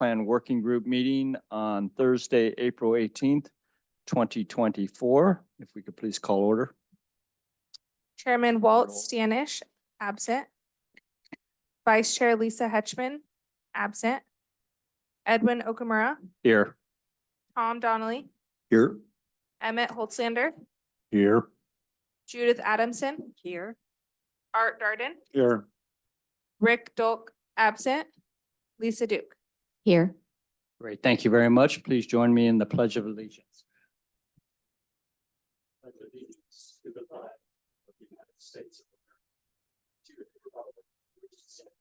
Plan Working Group meeting on Thursday, April 18th, 2024. If we could please call order. Chairman Walt Stanish, absent. Vice Chair Lisa Hetchman, absent. Edwin Okamura, Here. Tom Donnelly, Here. Emmett Holtslander, Here. Judith Adamson. Here. Art Darden, Here. Rick Dolk, absent. Lisa Duke. Here. Great. Thank you very much. Please join me in the Pledge of Allegiance. Pledge of allegiance to the flag of the United States of America, to the republic for which it stands,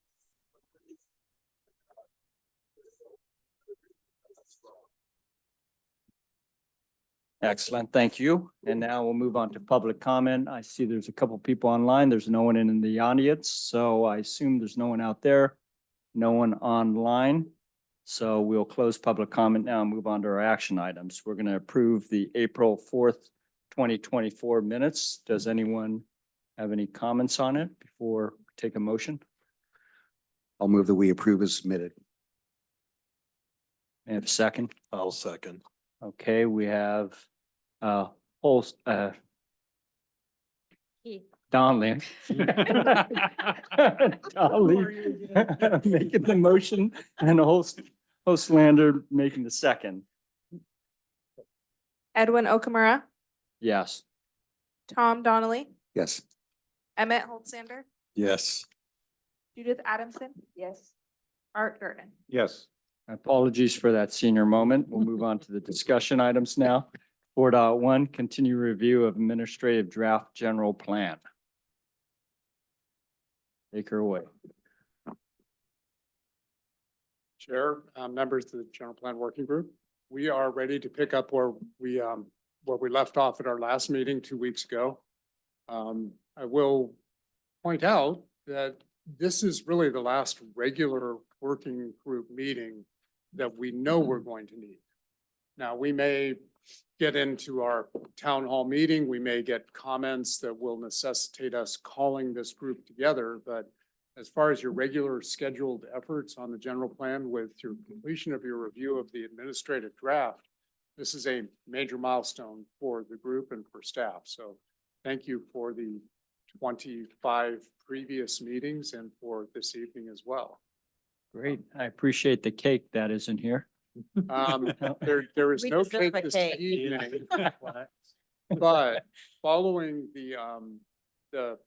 Excellent, thank you. And now we'll move on to public comment. I see there's a couple people online. There's no one in the audience, so I assume there's no one out there, no one online. So we'll close public comment now and move on to our action items. We're going to approve the April 4th, 2024 minutes. Does anyone have any comments on it before we take a motion? I'll move that we approve as submitted. May I have a second? I'll second. Okay, we have Holst, Donnelly. Donnelly making the motion and Holstlander making the second. Edwin Okamura, Yes. Tom Donnelly, Yes. Emmett Holtslander, Yes. Judith Adamson. Yes. Art Darden. Yes. Apologies for that senior moment. We'll move on to the discussion items now. 4.1, continue review of administrative draft general plan. Take her away. Chair, members of the General Plan Working Group, we are ready to pick up where we left off at our last meeting 2 weeks ago. I will point out that this is really the last regular working group meeting that we know we're going to need. Now, we may get into our town hall meeting, we may get comments that will necessitate us calling this group together, but as far as your regular scheduled efforts on the general plan with your completion of your review of the administrative draft, this is a major milestone for the group and for staff. So thank you for the 25 previous meetings and for this evening as well. Great. I appreciate the cake that isn't here. There is We no deserve cake a this cake. evening. But following the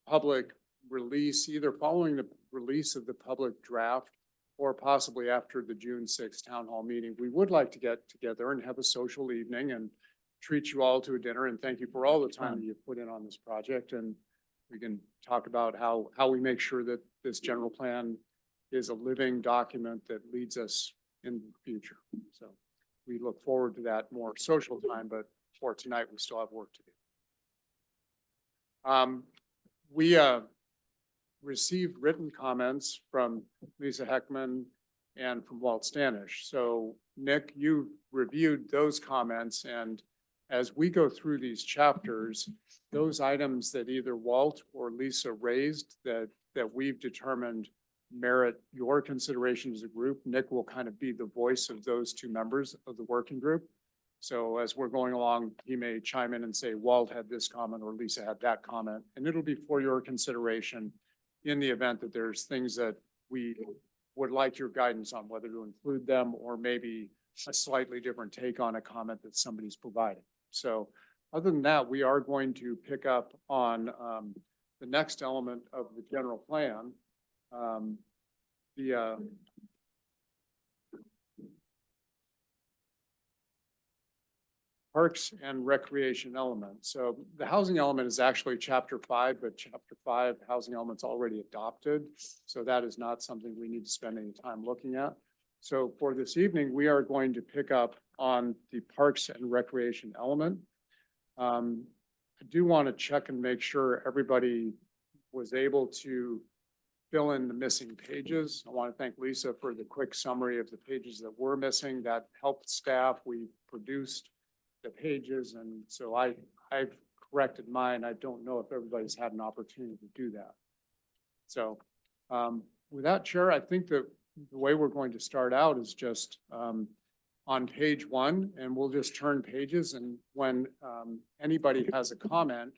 public release, either following the release of the public draft or possibly after the June 6th town hall meeting, we would like to get together and have a social evening and treat you all to a dinner. And thank you for all the time that you've put in on this project. And we can talk about how we make sure that this general plan is a living document that leads us in the future. So we look forward to that more social time, but for tonight, we still have work to do. We received written comments from Lisa Heckman and from Walt Stanish. So Nick, you reviewed those comments, and as we go through these chapters, those items that either Walt or Lisa raised that we've determined merit your consideration as a group, Nick will kind of be the voice of those two members of the working group. So as we're going along, he may chime in and say, Walt had this comment or Lisa had that comment, and it'll be for your consideration in the event that there's things that we would like your guidance on, whether to include them or maybe a slightly different take on a comment that somebody's provided. So other than that, we are going to pick up on the next element of the general plan. The parks and recreation element. So the housing element is actually chapter 5, but chapter 5 housing element's already adopted. So that is not something we need to spend any time looking at. So for this evening, we are going to pick up on the parks and recreation element. I do want to check and make sure everybody was able to fill in the missing pages. I want to thank Lisa for the quick summary of the pages that were missing. That helped staff. We produced the pages, and so I've corrected mine. I don't know if everybody's had an opportunity to do that. So with that, Chair, I think that the way we're going to start out is just on page one, and we'll just turn pages, and when anybody has a comment,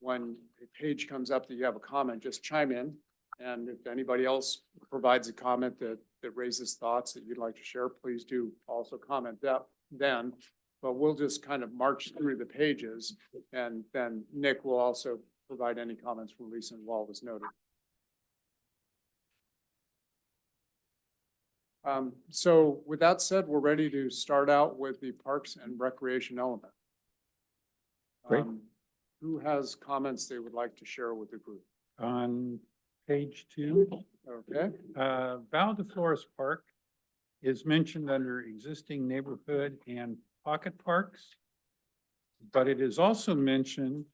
when a page comes up that you have a comment, just chime in. And if anybody else provides a comment that raises thoughts that you'd like to share, please do also comment that then. But we'll just kind of march through the pages, and then Nick will also provide any comments from Lisa and Walt as noted. So with that said, we're ready to start out with the Parks and Recreation element. Great. Who has comments they would like to share with the group? On page 2, Okay, Val de Flores Park is mentioned under existing neighborhood and pocket parks. But it is also mentioned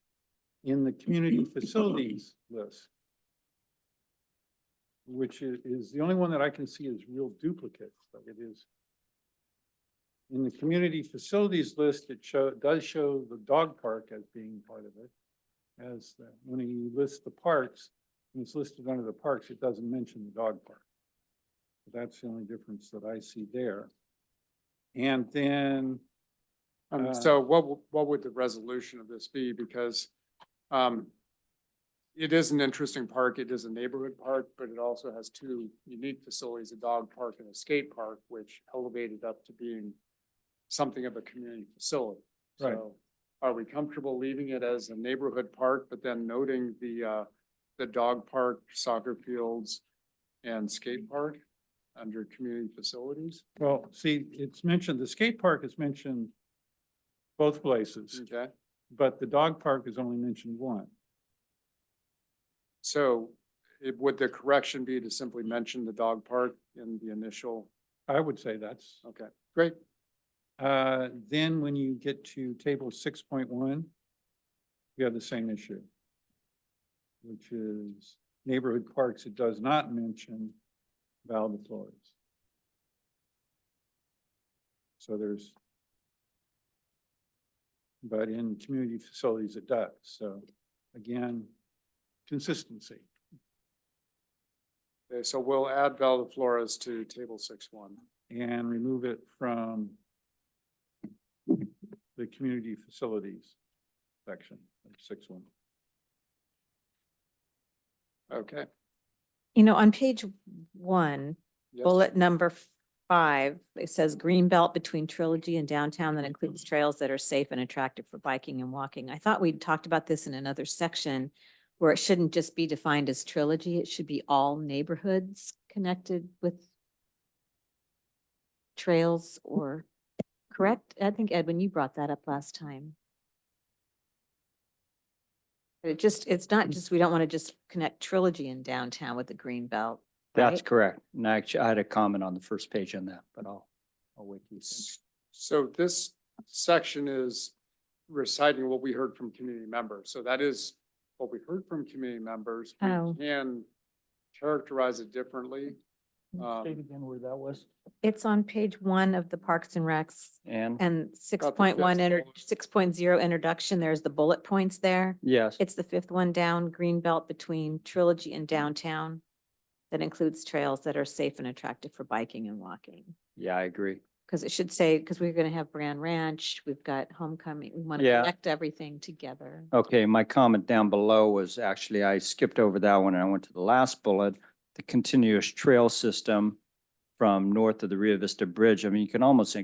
in the community facilities list, which is the only one that I can see is real duplicate, but it is. In the community facilities list, it does show the dog park as being part of it. When you list the parks, when it's listed under the parks, it doesn't mention the dog park. That's the only difference that I see there. And then, so what would the resolution of this be? Because it is an interesting park. It is a neighborhood park, but it also has two unique facilities, a dog park and a skate park, which elevated up to being something of a community facility. Right. So are we comfortable leaving it as a neighborhood park, but then noting the dog park, soccer fields, and skate park under community facilities? well, see, it's mentioned, the skate park is mentioned both places, Okay, but the dog park is only mentioned one. so would the correction be to simply mention the dog park in the initial? I would say that's. Okay, great. Then when you get to table 6.1, you have the same issue, which is neighborhood parks. It does not mention Val de Flores. So but in community facilities, it does. So again, consistency. Okay, so we'll add Val de Flores to table 6.1. And remove it from the community facilities section of 6.1. Okay. You know, on page 1, Yes. bullet number 5, it says green belt between Trilogy and downtown that includes trails that are safe and attractive for biking and walking. I thought we'd talked about this in another section where it shouldn't just be defined as Trilogy. It should be all neighborhoods connected with trails or, correct? I think Edwin, you brought that up last time. It's not just, we don't want to just connect Trilogy in downtown with the green belt. That's right? correct. And actually, I had a comment on the first page on that, but I'll wait till you finish. So this section is reciting what we heard from community members. So that is what we heard from community members. We Oh. can characterize it differently. State again where that was. It's on page 1 of the Parks and Recs And, and 6.1 bullet. 6.0 introduction. There's the bullet points there. yes, It's the 5th one down, green belt between Trilogy and downtown. That includes trails that are safe and attractive for biking and walking. yeah, I agree. Because it should say, because we're going to have Brand Ranch, we've got Homecoming, we want to Yeah. connect everything together. Okay, my comment down below was actually, I skipped over that one and I went to the last bullet, the continuous trail system from north of the Rio Vista Bridge. I mean, you can almost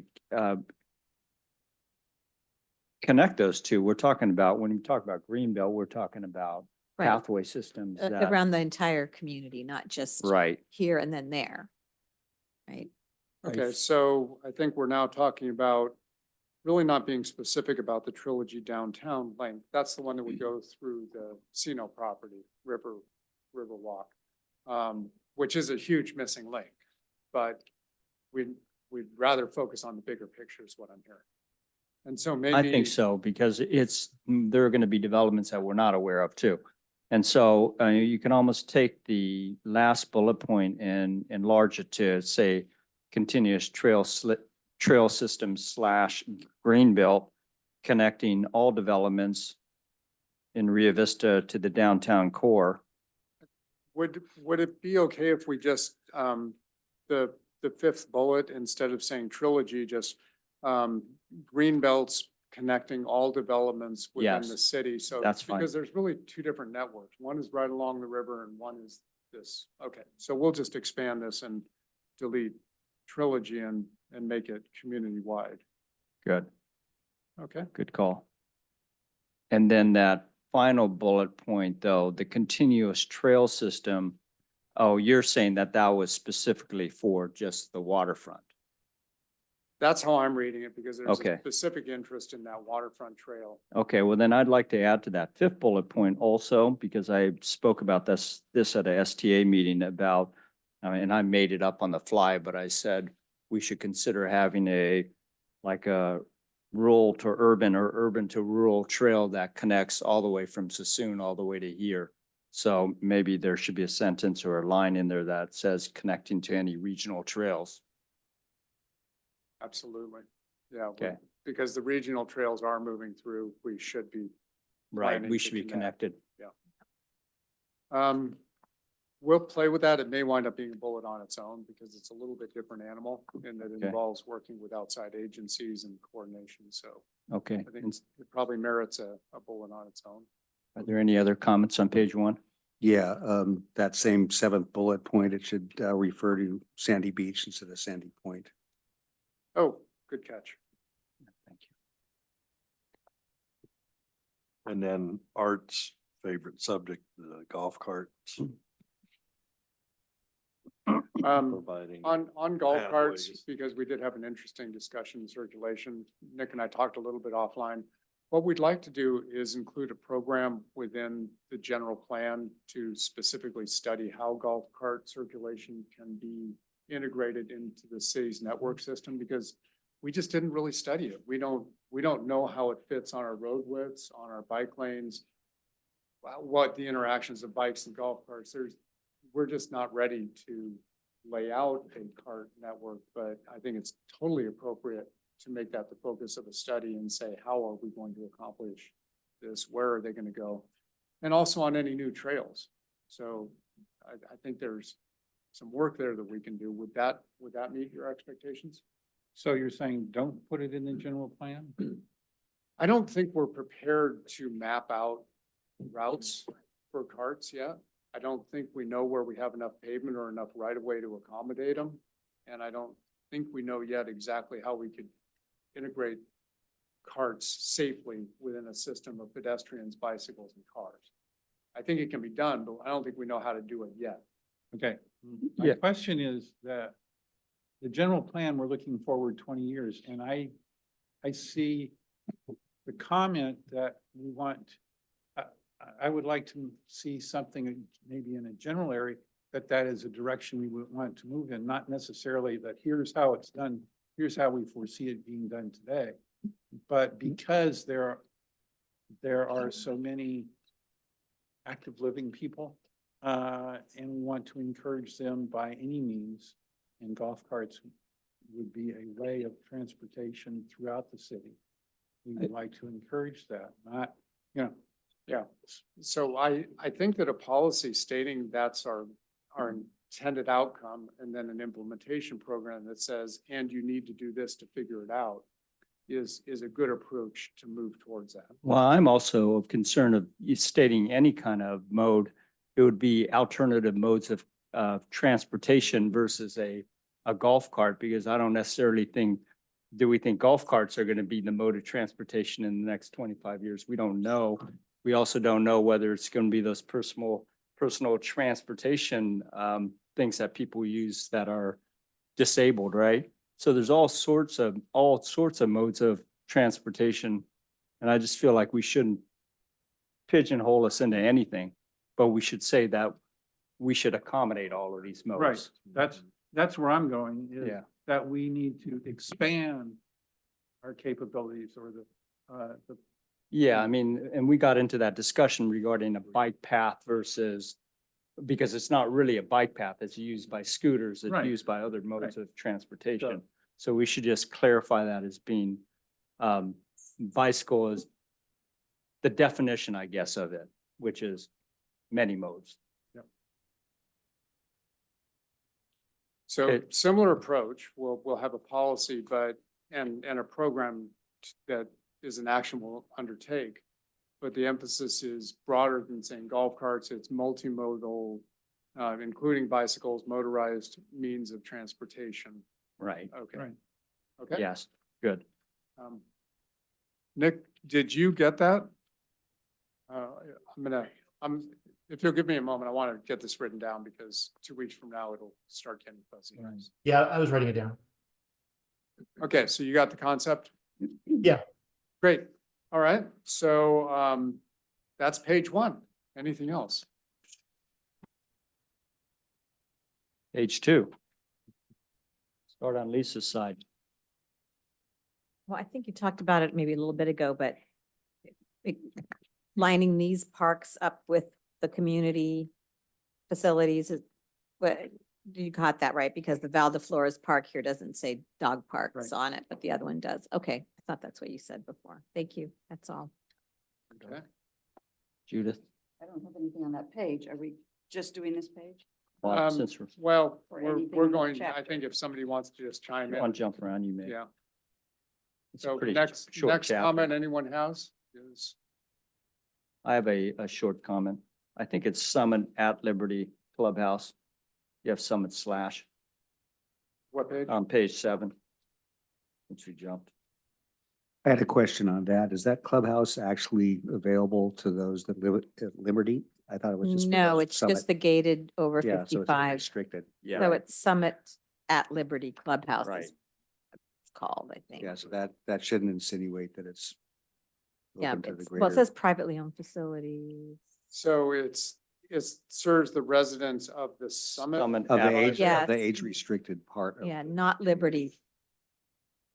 connect those two. We're talking about, when you talk about Greenbelt, we're talking about Right. pathway systems that, Around the entire community, not just right. here and then there. Right? Okay, so I think we're now talking about really not being specific about the Trilogy downtown length. That's the one that would go through the Sino property, River Walk, which is a huge missing link. But we'd rather focus on the bigger picture is what I'm hearing. And so maybe. I think so, because there are going to be developments that we're not aware of too. And so you can almost take the last bullet point and enlarge it to say continuous trail system / Greenbelt connecting all developments in Rio Vista to the downtown core. Would it be okay if we just the fifth bullet, instead of saying trilogy, just, green belts connecting all developments within the Yes, city. So, that's fine. because there's really two different networks. One is right along the river and one is this. Okay, so we'll just expand this and delete trilogy and make it community-wide. Good, Okay. good call. And then that final bullet point, though, the continuous trail system, oh, you're saying that that was specifically for just the waterfront? That's how I'm reading it, because there's Okay. a specific interest in that waterfront trail. Okay, well, then I'd like to add to that fifth bullet point also, because I spoke about this at a STA meeting about, and I made it up on the fly, but I said we should consider having like a rural to urban or urban to rural trail that connects all the way from Sassoon all the way to here. So maybe there should be a sentence or a line in there that says connecting to any regional trails. Absolutely. Yeah. Okay. Because the regional trails are moving through, we should be. Right, planning we to should be connect. connected. We'll play with that. It may wind up being a bullet on its own because it's a little bit different animal and that it Okay. involves working with outside agencies and coordination. So Okay, I think it probably merits a bullet on its own. are there any other comments on page one? Yeah, that same seventh bullet point, it should refer to Sandy Beach instead of Sandy Point. Oh, good catch. Thank you. And then Art's favorite subject, the golf carts. Providing. On golf carts, pathways. because we did have an interesting discussion in circulation, Nick and I talked a little bit offline. What we'd like to do is include a program within the general plan to specifically study how golf cart circulation can be integrated into the city's network system, because we just didn't really study it. We don't know how it fits on our road widths, on our bike lanes, what the interactions of bikes and golf carts. We're just not ready to lay out a cart network, but I think it's totally appropriate to make that the focus of a study and say, how are we going to accomplish this? Where are they going to go? And also on any new trails. So I think there's some work there that we can do. Would that meet your expectations? So you're saying don't put it in the general plan? I don't think we're prepared to map out routes for carts yet. I don't think we know where we have enough pavement or enough right of way to accommodate them. And I don't think we know yet exactly how we could integrate carts safely within a system of pedestrians, bicycles, and cars. I think it can be done, but I don't think we know how to do it yet. Okay. My Yeah. question is that the general plan, we're looking forward 20 years, and I see the comment that we want, I would like to see something maybe in a general area, that is a direction we would want to move in, not necessarily that here's how it's done, here's how we foresee it being done today. But because there are so many active living people, and we want to encourage them by any means, and golf carts would be a way of transportation throughout the city. We would like to encourage that, not, Yeah, so I think that a policy stating that's our intended outcome, and then an implementation program that says, and you need to do this to figure it out, is a good approach to move towards that. Well, I'm also of concern of you stating any kind of mode. It would be alternative modes of transportation versus a golf cart, because I don't necessarily think, do we think golf carts are going to be the mode of transportation in the next 25 years? We don't know. We also don't know whether it's going to be those personal transportation things that people use that are disabled, right? So there's all sorts of modes of transportation. And I just feel like we shouldn't pigeonhole us into anything, but we should say that we should accommodate all of these modes. right, that's where I'm going, is Yeah. that we need to expand our capabilities or the Yeah, I mean, and we got into that discussion regarding a bike path versus, because it's not really a bike path, it's used by scooters, it's Right. used by other modes Right. of transportation. So we should just clarify that as being, bicycle is the definition, I guess, of it, which is many modes. So Okay. similar approach, we'll have a policy, but, and a program that is an action we'll undertake. But the emphasis is broader than saying golf carts, it's multimodal, including bicycles, motorized means of transportation. Right, Okay. Right. Okay. yes, good. Um, Nick, did you get that? If you'll give me a moment, I want to get this written down because 2 weeks from now, it'll start getting fuzzy. Right. Yeah, I was writing it down. Okay, so you got the concept? Yeah. Great. All right. So, that's page 1. Anything else? Page 2. Start on Lisa's side. Well, I think you talked about it maybe a little bit ago, but it- lining these parks up with the community facilities is, what, you caught that right? Because the Val de Flores Park here doesn't say dog parks on it, but the other one does. Okay, I thought that's what you said before. Thank you. That's all. Okay. Judith? I don't have anything on that page. Are we just doing this page? Well, since we're, Well, Or we're anything in the going, I chapter. think if somebody wants to just chime on in, jump around, you may. yeah. It's a So pretty next short chapter. comment anyone has is, I have a short comment. I think it's Summit at Liberty Clubhouse. You have Summit slash what page? on page 7. Since we jumped. I had a question on that. Is that clubhouse actually available to those that live at Liberty? I thought it was just. for No, those it's Summit. just the gated over Yeah, so it's 55. restricted. So it's Summit at Liberty Clubhouse Right. is what it's called, I think. Yeah, so that shouldn't insinuate that it's Yeah, open to the well, it greater. says privately owned facilities. So it serves the residents of the summit. Summit Of the at- age, Yeah. of the age restricted part. of Yeah, the not Liberty, community.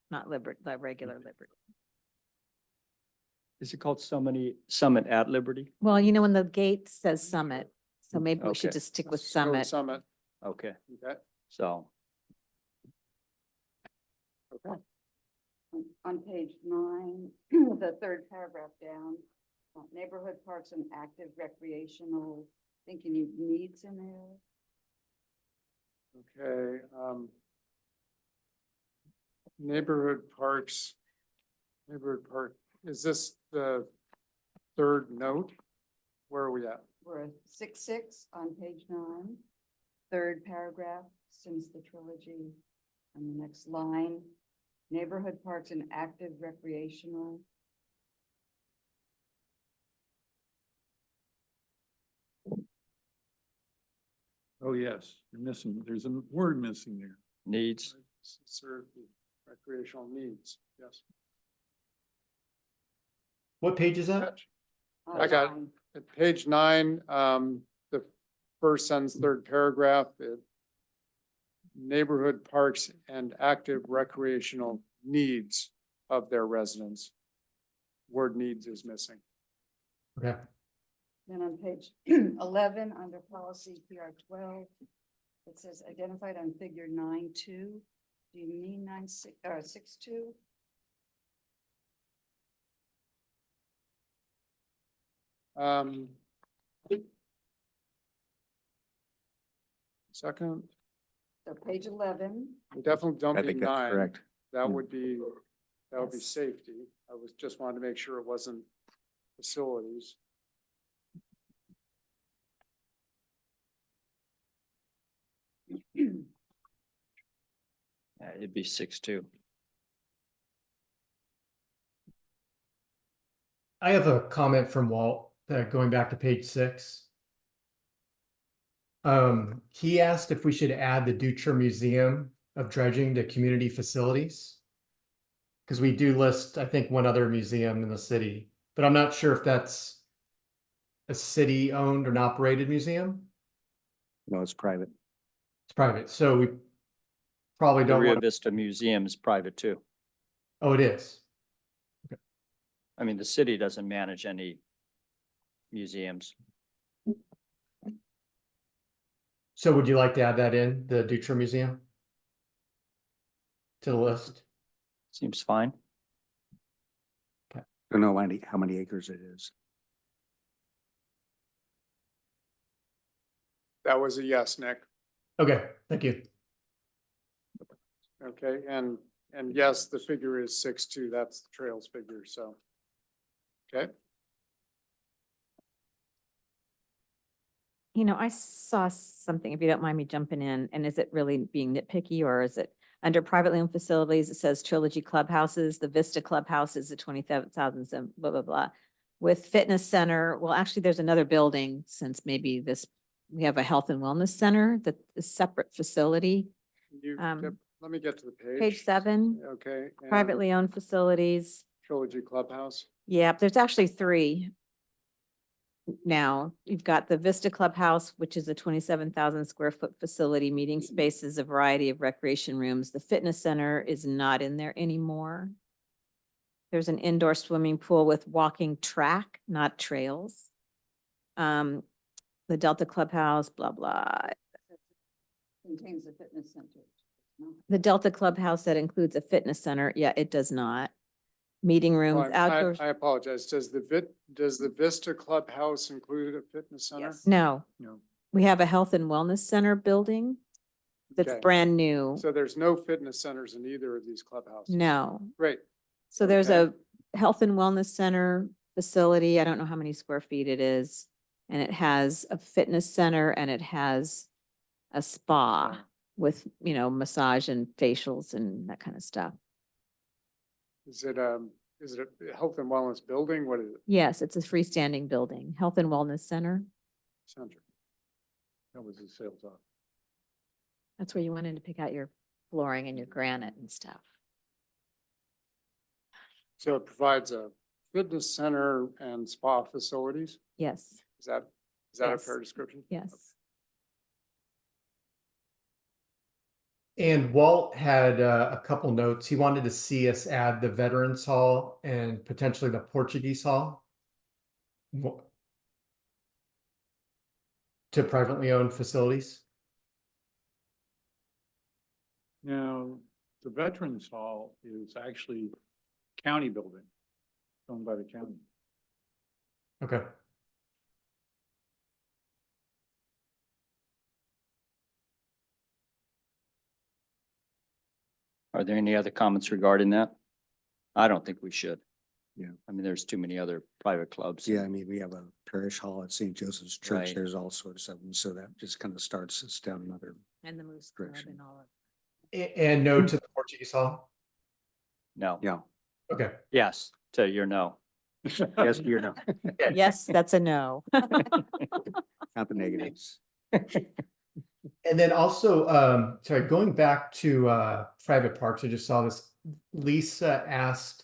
not Liberty, the regular Liberty. Is it called Summit at Liberty? Well, you know, when the gate says Summit, so maybe we should Okay. just stick with Let's go with Summit. Summit, Okay, okay, so okay. On page 9, the third paragraph down, neighborhood parks and active recreational, thinking you needs in there. Okay, neighborhood park, is this the third note? Where are we at? We're at 6.6 on page 9, third paragraph, since the trilogy. On the next line, neighborhood parks and active recreational. Oh, yes, you're missing, there's a word missing there. needs, Serve the recreational needs, yes. What page is that? I got it. line. At page 9, the first sentence, third paragraph, neighborhood parks and active recreational needs of their residents. Word needs is missing. Okay. Then on page 11, under policy PR 12, it says identified on figure 9.2. Do you mean 6.2? Second, So page 11, we definitely don't I mean think that's 9. correct. That Hmm. would be, that would be Yes. safety. I just wanted to make sure it wasn't facilities. it'd be 6.2. I have a comment from Walt, going back to page 6. He asked if we should add the Dutra Museum of Dredging to community facilities. Because we do list, I think, one other museum in the city, but I'm not sure if that's a city-owned or operated museum. No, it's private. It's private, so we probably The don't Rio want, Vista Museum is private too. oh, it is. I mean, the city doesn't manage any museums. So would you like to add that in, the Dutra Museum? To the list? Seems fine. Don't know how many acres it is. That was a yes, Nick. Okay, thank you. Okay, and yes, the figure is 6.2. That's the trails figure, so. Okay, You know, I saw something, if you don't mind me jumping in, and is it really being nitpicky or is it under privately owned facilities? It says Trilogy Clubhouses, the Vista Clubhouse is the 27,000, some blah, blah, blah. With fitness center, well, actually, there's another building since maybe this, we have a health and wellness center that is separate facility. you, Um, let me get to the page. Page 7, Okay. and privately owned facilities. Trilogy Clubhouse. Yeah, there's actually 3. Now, you've got the Vista Clubhouse, which is a 27,000 square foot facility, meeting spaces, a variety of recreation rooms. The fitness center is not in there anymore. There's an indoor swimming pool with walking track, not trails. The Delta Clubhouse, blah, blah. Contains a fitness center. No. The Delta Clubhouse that includes a fitness center, yeah, it does not. Meeting rooms, Well, outdoors, I apologize. Does the Vista Clubhouse include a fitness center? Yes. no. No. We have a health and wellness center building that's Okay. brand new. So there's no fitness centers in either of these clubhouses? No. Great. So there's Okay. a health and wellness center facility. I don't know how many square feet it is. And it has a fitness center and it has a spa with, you know, massage and facials and that kind of stuff. Is it a health and wellness building? What is it? Yes, it's a freestanding building, health and wellness center. Center. That was the sales office. That's where you went in to pick out your flooring and your granite and stuff. So it provides a fitness center and spa facilities? Yes, Is that a Yes. fair description? yes. And Walt had a couple notes. He wanted to see us add the Veterans Hall and potentially the Portuguese Hall to privately owned facilities. Now, the Veterans Hall is actually county building, owned by the county. Okay. Are there any other comments regarding that? I don't think we should. Yeah. I mean, there's too many other private clubs. Yeah, I mean, we have a parish hall at St. Joseph's Church. Right. There's all sorts of them. So that just kind of starts us down another. And the Moose Club Correction. and all of. And no to the Portuguese Hall. No. Yeah. Okay. Yes, to your no. Yes, you know, Yes, that's a no. not the negatives. And then also, sorry, going back to private parks, I just saw this. Lisa asked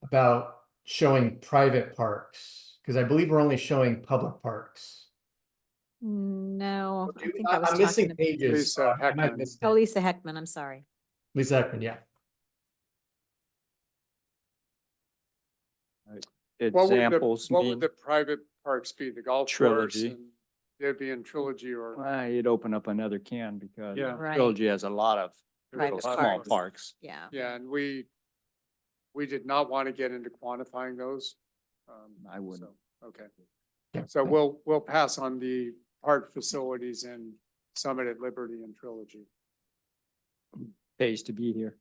about showing private parks, because I believe we're only showing public parks. No, I think I I'm was missing talking. pages. Lisa so I might have Heckman. missed Oh, it. Lisa Heckman, I'm sorry. Lisa Heckman, yeah. Examples What would mean, the private parks be? The golf course? Trilogy. And They'd be in Trilogy or, you'd open up another can because Yeah. Right. Trilogy has a lot of Private small parks. parks. Yeah. yeah, and we did not want to get into quantifying those. I wouldn't. so, Okay. Yeah. So we'll pass on the park facilities in Summit at Liberty and Trilogy. Pays to be here.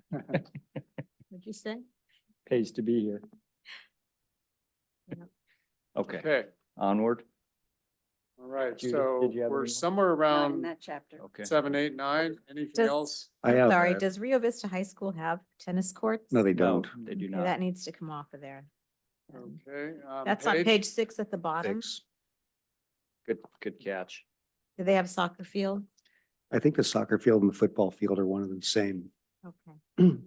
What'd you say? Pays to be here. Yeah. Okay, Okay, onward. all right, Judith, so did you have we're any more? somewhere Not in around that chapter. Okay. 7, 8, 9. Anything Does- else? I have, Sorry, does Rio Vista High School have tennis courts? no, they No, don't. they do Okay, not. that needs to come off of there. Okay. That's on page 6 at the bottom. Six. Good catch. Do they have soccer field? I think the soccer field and the football field are one of the same. Okay.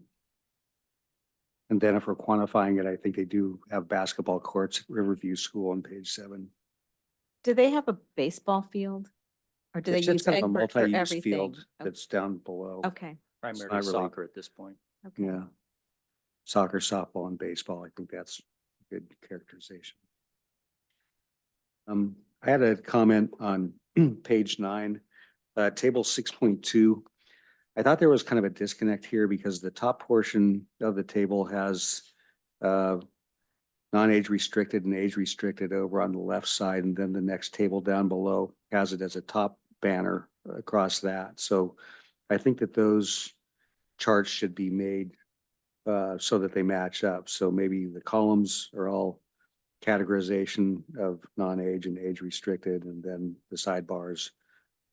And then if we're quantifying it, I think they do have basketball courts at Riverview School on page 7. Do they have a baseball field? Or do they It's just use kind of a Egbert for multi-use everything? field that's down below. Okay, Primarily not really- soccer at this point. okay. Yeah. Soccer, softball and baseball. I think that's good characterization. I had a comment on page 9, table 6.2. I thought there was kind of a disconnect here because the top portion of the table has non-age restricted and age restricted over on the left side. And then the next table down below has it as a top banner across that. So I think that those charts should be made so that they match up. So maybe the columns are all categorization of non-age and age restricted, and then the sidebars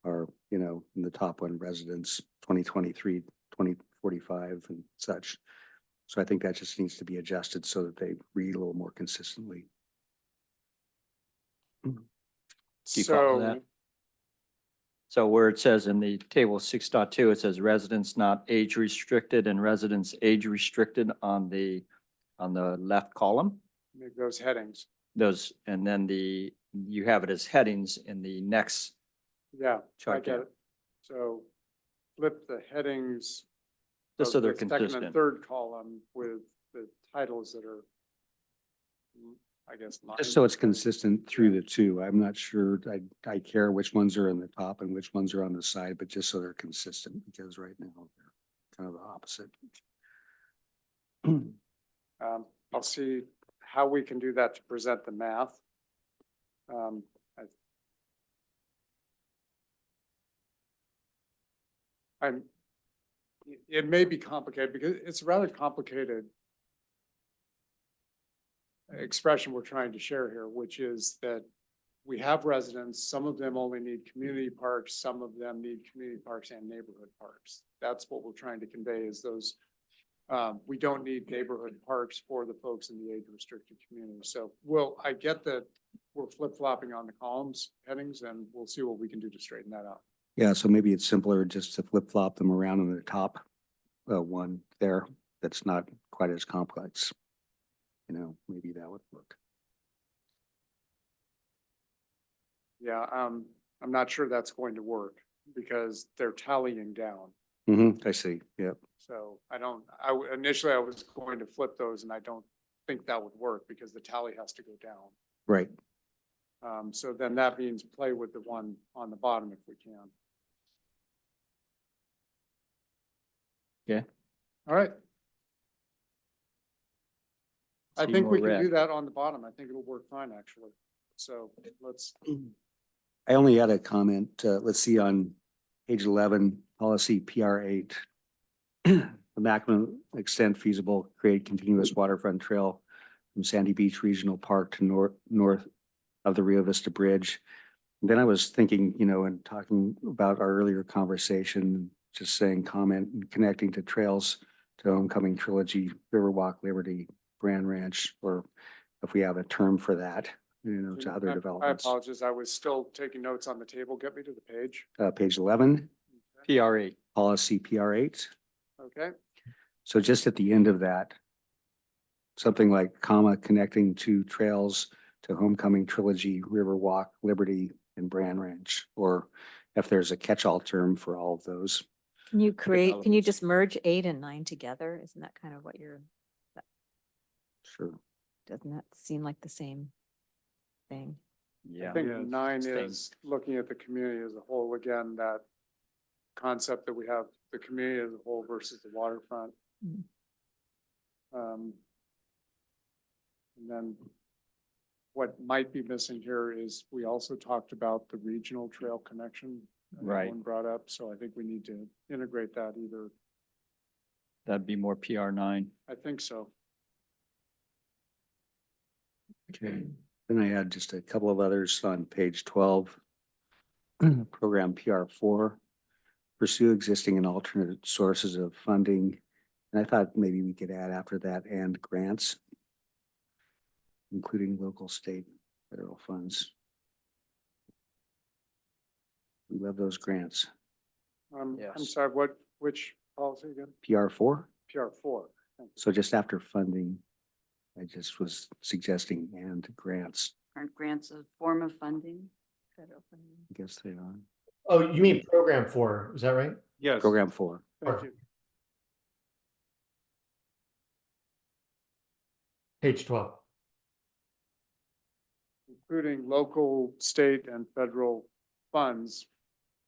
are, in the top one, residents 2023, 2045 and such. So I think that just needs to be adjusted so that they read a little more consistently. Do you follow that? So where it says in the table 6.2, it says residents not age restricted and residents age restricted on the left column. Make those headings. Those, and then you have it as headings in the next Yeah, I chart. get it. So flip the headings. Just so of they're the second and consistent. third column with the titles that are, I guess. Just so it's lines. consistent through the two. I'm not sure I care which ones are in the top and which ones are on the side, but just so they're consistent, because right now they're kind of the opposite. I'll see how we can do that to present the math. It may be complicated because it's a rather complicated expression we're trying to share here, which is that we have residents, some of them only need community parks, some of them need community parks and neighborhood parks. That's what we're trying to convey is those, we don't need neighborhood parks for the folks in the age restricted community. So I get that we're flip-flopping on the columns headings, and we'll see what we can do to straighten that out. Yeah, so maybe it's simpler just to flip flop them around on the top one there. That's not quite as complex. Maybe that would work. Yeah, I'm not sure that's going to work because they're tallying down. I see. Yep. So initially I was going to flip those and I don't think that would work because the tally has to go down. Right. So then that means play with the one on the bottom if we can. Okay. All right. I See think more we can red. do that on the bottom. I think it'll work fine, actually. So let's, I only had a comment. Let's see on page 11, policy PR8. The maximum extent feasible, create continuous waterfront trail from Sandy Beach Regional Park to north of the Rio Vista Bridge. And then I was thinking, and talking about our earlier conversation, just saying comment and connecting to trails to Homecoming Trilogy, Riverwalk, Liberty, Brand Ranch, or if we have a term for that, to other I developments. apologize. I was still taking notes on the table. Get me to the page. Page 11, PR8. policy PR8. Okay. So just at the end of that, something like comma, connecting to trails to Homecoming Trilogy, Riverwalk, Liberty, and Brand Ranch, or if there's a catch-all term for all of those. Can you Developments. just merge 8 and 9 together? Isn't that kind of what Sure. doesn't that seem like the same thing? Yeah. I think Yeah, it's 9 same. is looking at the community as a whole. Again, that concept that we have the community as a whole versus the waterfront. Mm. And then what might be missing here is we also talked about the regional trail connection. that Right. everyone brought up, so I think we need to integrate that either. That'd be more PR9. I think so. Okay. Then I had just a couple of others on page 12. Program PR4, pursue existing and alternate sources of funding. And I thought maybe we could add after that and grants, including local, state, federal funds. We love those grants. I'm Yes. sorry, which policy again? PR4, PR4. Thank you. so just after funding, I just was suggesting and grants. Aren't grants a form of funding? Federal funding. I guess they are. Oh, you mean program 4, is that right? Yes. Program 4. Thank you. Page 12. Including local, state, and federal funds.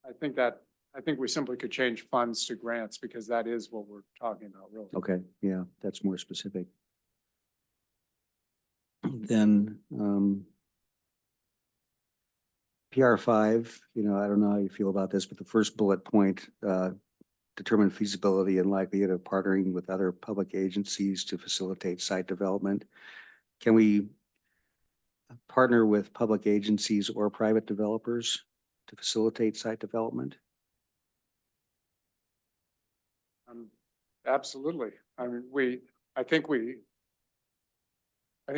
I think we simply could change funds to grants because that is what we're talking about, really. Okay, yeah, that's more specific. Then PR5, I don't know how you feel about this, but the first bullet point, determine feasibility and likelihood of partnering with other public agencies to facilitate site development. Can we partner with public agencies or private developers to facilitate site development? Absolutely. I mean, I think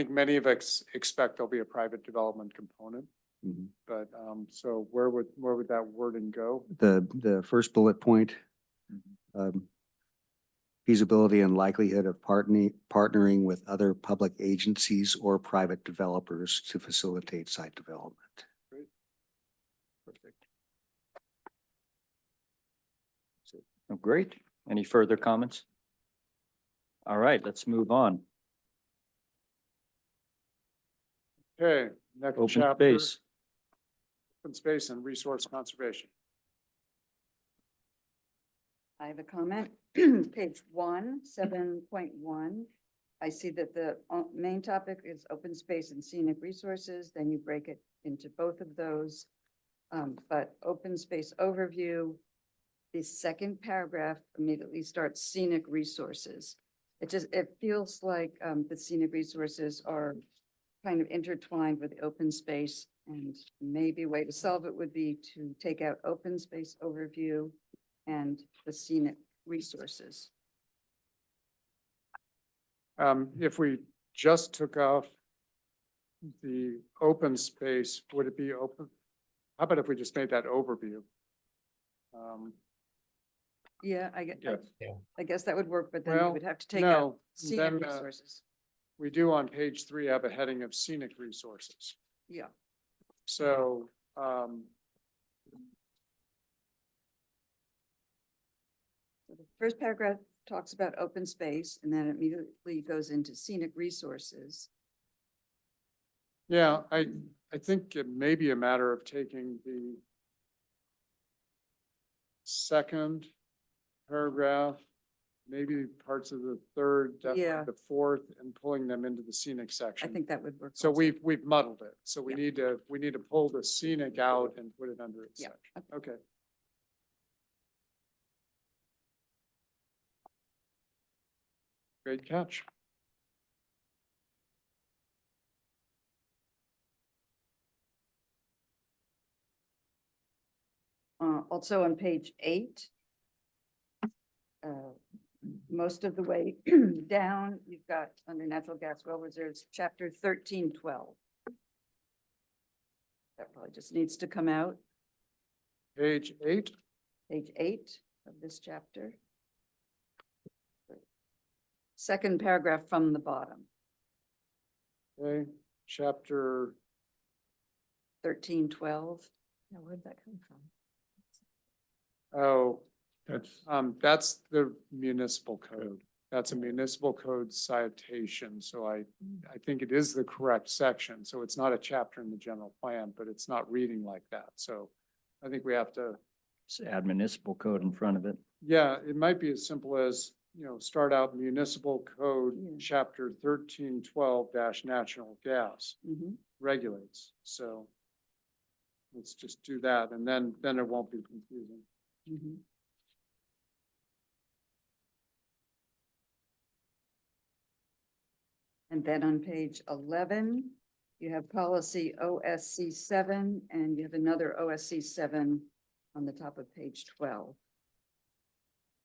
many of us expect there'll be a private development component, Mhm. but, so where would that wording go? The first bullet point, feasibility and likelihood of partnering with other public agencies or private developers to facilitate site development. Great. Perfect. Oh, great. Any further comments? All right, let's move on. Okay, next Open chapter, space. open space and resource conservation. I have a comment, page 7.1. I see that the main topic is open space and scenic resources, then you break it into both of those. But open space overview, the second paragraph immediately starts scenic resources. It feels like the scenic resources are kind of intertwined with open space, and maybe a way to solve it would be to take out open space overview and the scenic resources. If we just took off the open space, would it be open? How about if we just made that overview? Yeah, Yeah. I guess that would work, but then you Well, would have to take no, out scenic then, resources. We do on page 3 have a heading of scenic resources. Yeah, So, so the first paragraph talks about open space and then immediately goes into scenic resources. yeah, I think it may be a matter of taking the second paragraph, maybe parts of the third, Yeah. definitely the fourth, and pulling them into the scenic I section. think that would work. So also. we've muddled it. So we Yeah. need to pull the scenic out and put it under its Yeah. section. Okay. Great catch. Also on page 8. Most of the way down, you've got under natural gas well reserves, chapter 1312. That probably just needs to come out, Page 8. page 8 of this chapter. Second paragraph from the bottom, Okay, chapter, 1312. Now, where'd that come from? oh, That's, that's the municipal code. That's a municipal code citation. So I think it is the correct section. So it's not a chapter in the general plan, but it's not reading like that. So I think we have to, Just add municipal code in front of it. yeah, it might be as simple as, start out municipal code, Yeah. chapter 1312 natural gas Mhm. regulates. So let's just do that, and then it won't be confusing. Mhm. And then on page 11, you have policy OSC 7, and you have another OSC 7 on the top of page 12.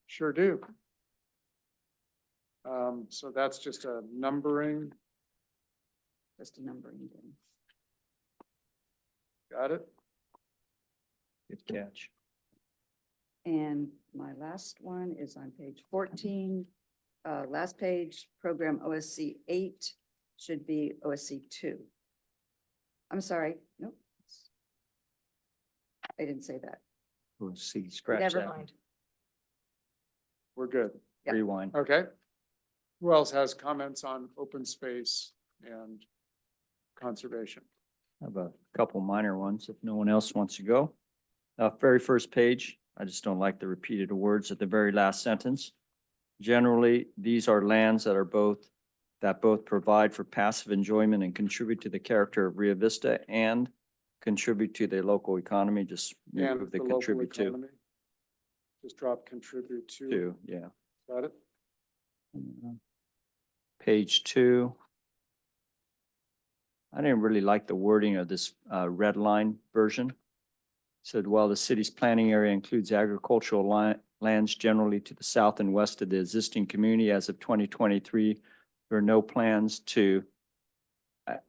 Sure do. So that's just a numbering, Just a numbering thing. got it? Good catch. And my last one is on page 14. Last page, program OSC 8 should be OSC 2. I'm sorry, nope. I didn't say that. Let's see. Scratch Never that. mind. We're good. Yeah. Rewind. Okay. Who else has comments on open space and conservation? I have a couple minor ones if no one else wants to go. Very first page, I just don't like the repeated words at the very last sentence. Generally, these are lands that both provide for passive enjoyment and contribute to the character of Rio Vista and contribute to the local economy. Just And remove the the local contribute to. economy? Just drop contribute to. Two, yeah. Got it? Page 2. I didn't really like the wording of this red line version. Said, while the city's planning area includes agricultural lands generally to the south and west of the existing community as of 2023, there are no plans to,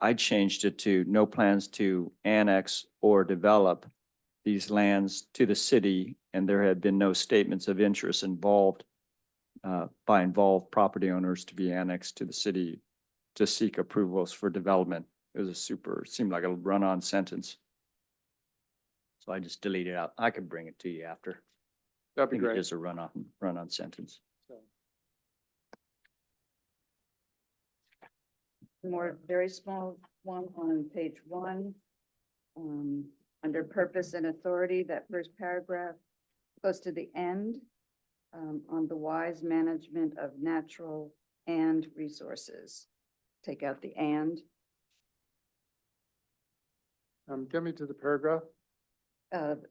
I changed it to no plans to annex or develop these lands to the city, and there had been no statements of interest involved by involved property owners to be annexed to the city to seek approvals for development. It was seemed like a run-on sentence. So I just deleted it out. I could bring it to you after. I That'd be think it great. is a run-on sentence. So, More, very small one on page 1. Under purpose and authority, that first paragraph goes to the end, on the wise management of natural and resources. Take out the and. Get me to the paragraph. The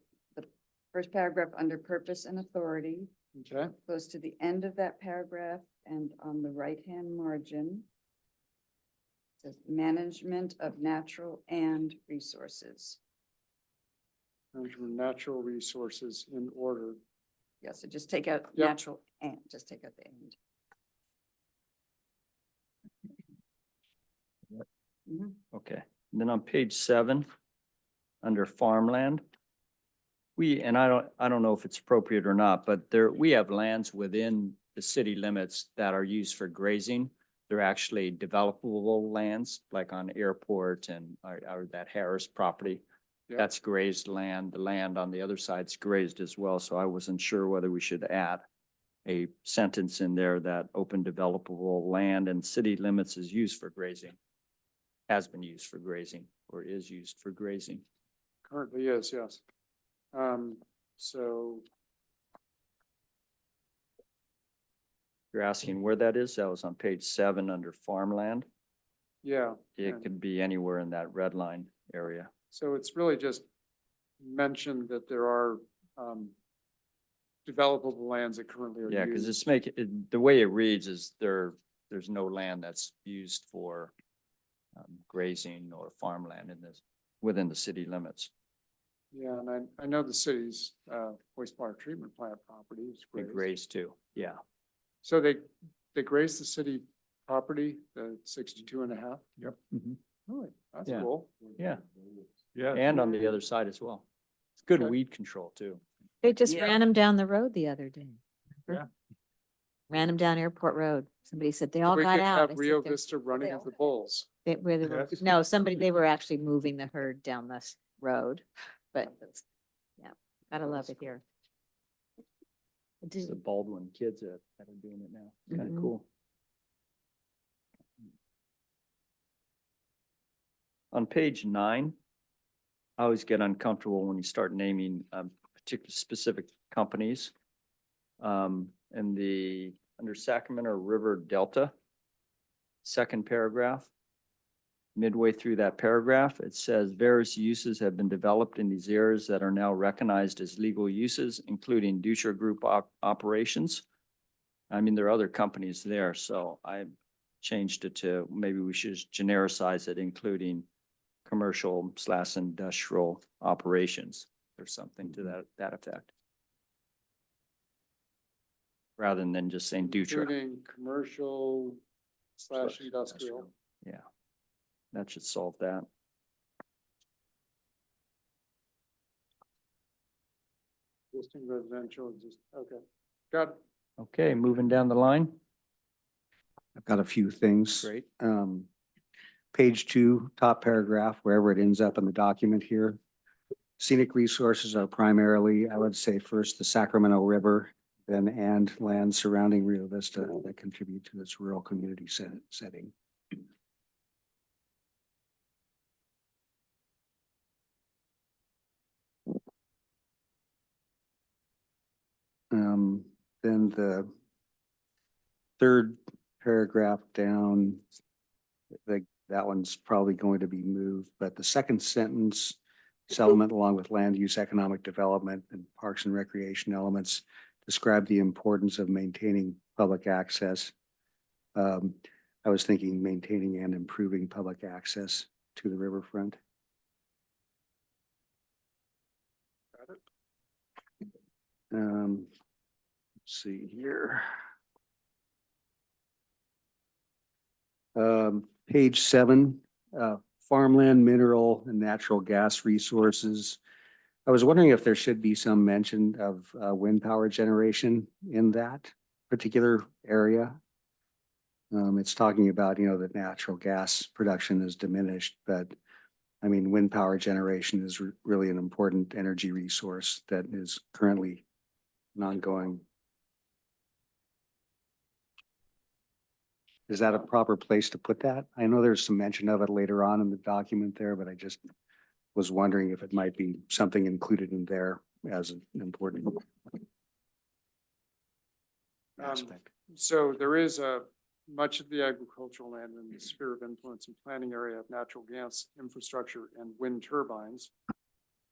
first paragraph under purpose and authority Okay. goes to the end of that paragraph, and on the right-hand margin says management of natural and resources. Management of natural resources in order. Yeah, so just take out Yep. natural and, just take out the and. Mhm. Okay, and then on page 7, under farmland, and I don't know if it's appropriate or not, but we have lands within the city limits that are used for grazing. They're actually developable lands, like on Airport and or that Harris property. Yep. That's grazed land. The land on the other side's grazed as well, so I wasn't sure whether we should add a sentence in there that open developable land and city limits is used for grazing. Has been used for grazing or is used for grazing. Currently is, yes. So You're asking where that is? That was on page 7 under farmland. yeah. It and could be anywhere in that red line area. So it's really just mentioned that there are developable lands that currently are Yeah, because used. it's the way it reads is there's no land that's used for grazing or farmland within the city limits. Yeah, and I know the city's wastewater treatment plant property is They grazed. graze too, yeah. So they graze the city property, the 62.5? Yep. Really? That's Yeah. cool. Yeah, Yeah. and on the other side as well. It's good Okay. weed control too. They just Yeah. ran them down the road the other day. Yeah. Ran them down Airport Road. Somebody said they So all we got could out. I have said Rio they're- Vista running with the bulls. where they were, Yes. no, they were actually moving the herd down this road, but yeah, gotta love it here. It's the Baldwin kids that are doing it now. Kind of Mhm. cool. On page 9, I always get uncomfortable when you start naming particular specific companies. Under Sacramento River Delta, second paragraph, midway through that paragraph, it says various uses have been developed in these areas that are now recognized as legal uses, including Dutcher Group operations. I mean, there are other companies there, so I changed it to, maybe we should genericize it, including commercial/industrial operations or something to that effect. Rather than just saying Dutcher. Including commercial/industrial. Yeah, that should solve that. Existing residential, okay. Got it. Okay, moving down the line. I've got a few things. Great. Page 2, top paragraph, wherever it ends up in the document here. Scenic resources are primarily, I would say first, the Sacramento River, then and land surrounding Rio Vista that contribute to its rural community setting. Then the third paragraph down, that one's probably going to be moved, but the second sentence, settlement along with land use, economic development and parks and recreation elements describe the importance of maintaining public access. I was thinking maintaining and improving public access to the riverfront. Let's see here. Page 7, farmland, mineral and natural gas resources. I was wondering if there should be some mention of wind power generation in that particular area. It's talking about, that natural gas production is diminished, but I mean, wind power generation is really an important energy resource that is currently an ongoing. Is that a proper place to put that? I know there's some mention of it later on in the document there, but I just was wondering if it might be something included in there as an important aspect. So there is much of the agricultural land in the sphere of influence and planning area of natural gas infrastructure and wind turbines.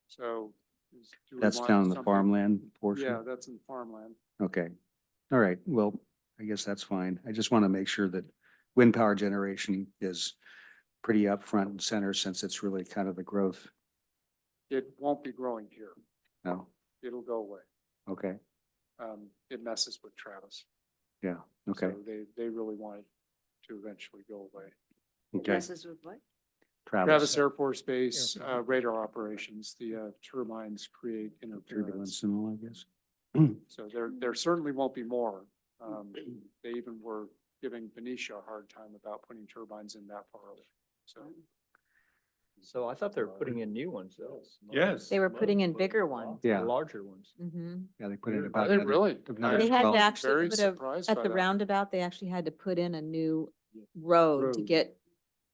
So. do we That's want down in the something- farmland portion? Yeah, that's in farmland. Okay. All right. Well, I guess that's fine. I just want to make sure that wind power generation is pretty up front and center since it's really kind of the growth. It won't be growing here. No. It'll go away. Okay. It messes with Travis. Yeah. Okay. So they really want it to eventually go away. Okay. Messes with what? Travis Air Force Base, radar operations, the turbines create Turbulence interference. and all, I guess. So there certainly won't be more. They even were giving Benicia a hard time about putting turbines in that far away. So I thought they were putting in new ones though. Yes. They were putting in bigger ones. Yeah. Larger ones. Mhm. Yeah, they put in Are about. they another- really? another They had 12. to actually Very put surprised at by the that. roundabout, they actually had to put in a new road to Road. get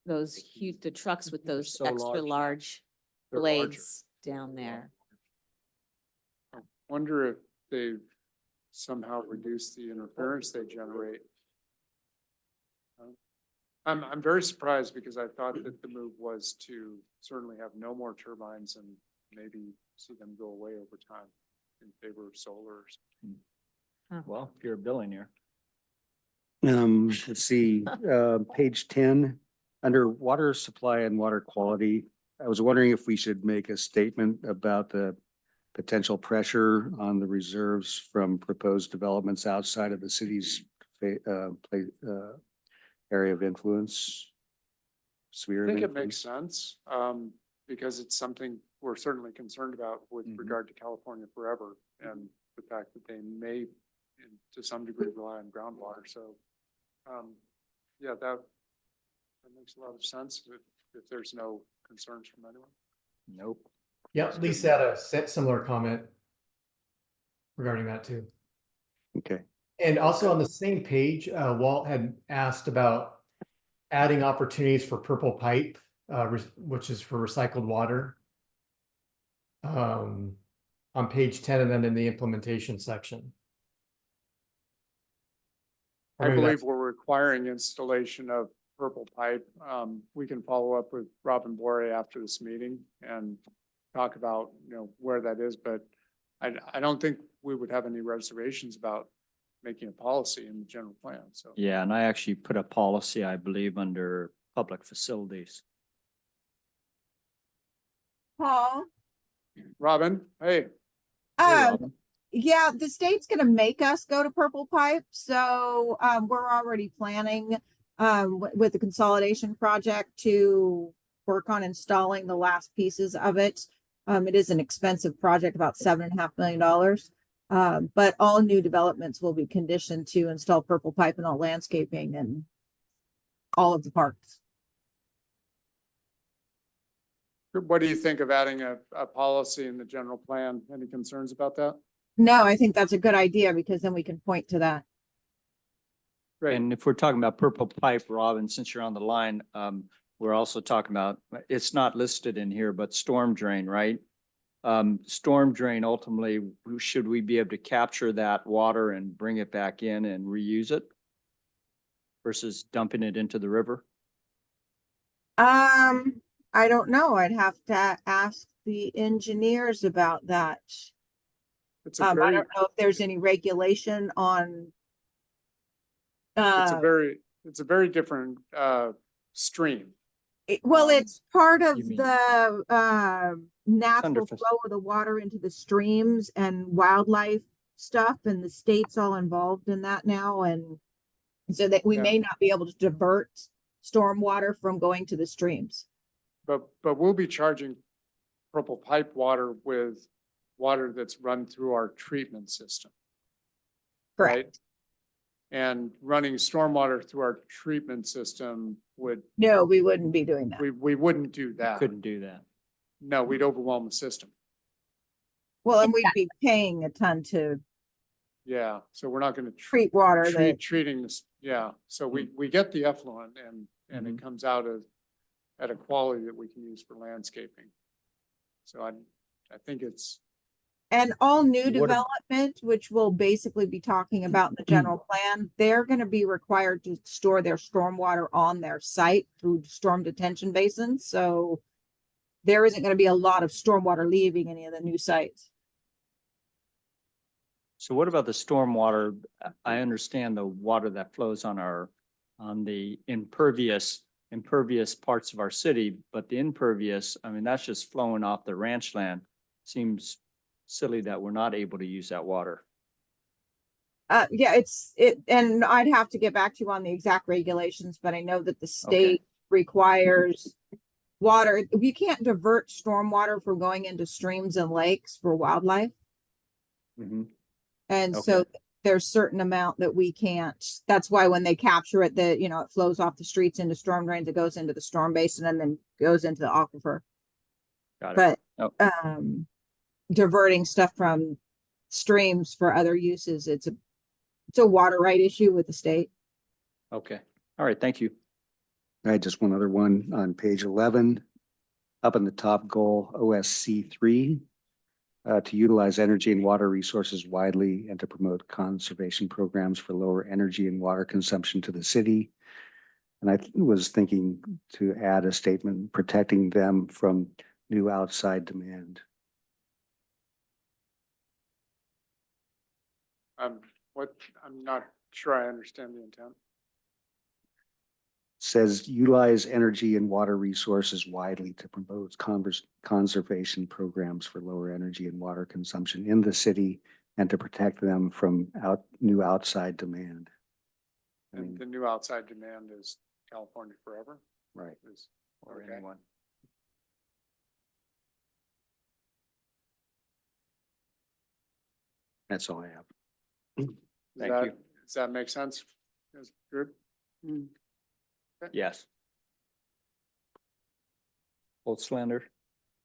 those huge, the trucks with They're those so extra large. large They're larger. blades down there. I wonder if they've somehow reduced the interference they generate. I'm very surprised because I thought that the move was to certainly have no more turbines and maybe see them go away over time in favor of solar or something. Well, if you're a billionaire. Let's see, page 10, under water supply and water quality. I was wondering if we should make a statement about the potential pressure on the reserves from proposed developments outside of the city's area of influence. Sphere I of think it influence. makes sense, because it's something we're certainly concerned about with Mhm. regard to California Forever and the fact that they may, to some degree, rely on groundwater. So, yeah, that makes a lot of sense if there's no concerns from anyone. Nope. Yeah, Lisa had a similar comment regarding that too. Okay. And also on the same page, Walt had asked about adding opportunities for purple pipe, which is for recycled water. On page 10 and then in the implementation section. Or I maybe believe that's- we're requiring installation of purple pipe. We can follow up with Robin Bore after this meeting and talk about, where that is, but I don't think we would have any reservations about making a policy in the general plan, so. Yeah, and I actually put a policy, I believe, under public facilities. Paul, Robin, hey, Hey, um, Robin. yeah, the state's gonna make us go to Purple Pipe, so, we're already planning, with the consolidation project to work on installing the last pieces of it. It is an expensive project, about $7.5 million. But all new developments will be conditioned to install Purple Pipe and all landscaping and all of the parks. what do you think of adding a policy in the general plan? Any concerns about that? No, I think that's a good idea because then we can point to that. Great. And if we're talking about purple pipe, Robin, since you're on the line, we're also talking about, it's not listed in here, but storm drain, right? Storm drain, ultimately, should we be able to capture that water and bring it back in and reuse it? Versus dumping it into the river? I don't know. I'd have to ask the engineers about that. It's a I very, don't know if there's any regulation on. it's a Uh, very, it's a very different, stream. well, um, it's part of you mean- the, natural fac- flow of the water into the streams and wildlife stuff, and the state's all involved in that now, and so that we Yeah. may not be able to divert stormwater from going to the streams. But we'll be charging Purple Pipe water with water that's run through our treatment system. right? Correct. And running stormwater through our treatment system would, No, we wouldn't be doing that. we wouldn't do that. Couldn't do that. No, we'd overwhelm the system. Well, and we'd be paying a ton to Yeah, so we're not gonna treat water that, treating this, yeah, so we get the effluent and it comes out at a quality that we can use for landscaping. So I think it's, and all new What ab- development, which we'll basically be talking about in the general plan, they're gonna be required to store their stormwater on their site through storm detention basins, so there isn't gonna be a lot of stormwater leaving any of the new sites. So what about the stormwater? I understand the water that flows on the impervious parts of our city, but the impervious, I mean, that's just flowing off the ranch land. Seems silly that we're not able to use that water. Yeah, and I'd have to get back to you on the exact regulations, but I know that the state requires water, you can't divert stormwater from going into streams and lakes for wildlife. Mhm. And so Okay. there's certain amount that we can't, that's why when they capture it, it flows off the streets into storm drains, it goes into the storm basin and then goes into the aquifer. Got it. But, Oh. diverting stuff from streams for other uses, it's a water right issue with the state. Okay. All right. Thank you. I had just one other one on page 11. Up in the top goal, OSC 3. To utilize energy and water resources widely and to promote conservation programs for lower energy and water consumption to the city. And I was thinking to add a statement protecting them from new outside demand. I'm not sure I understand the intent. Says utilize energy and water resources widely to promote conservation programs for lower energy and water consumption in the city and to protect them from new outside demand. I And mean, the new outside demand is California forever. right. Is, Or okay. anyone. That's all I have. Thank you. Does that make sense? Is good? Yes. Holtzlander,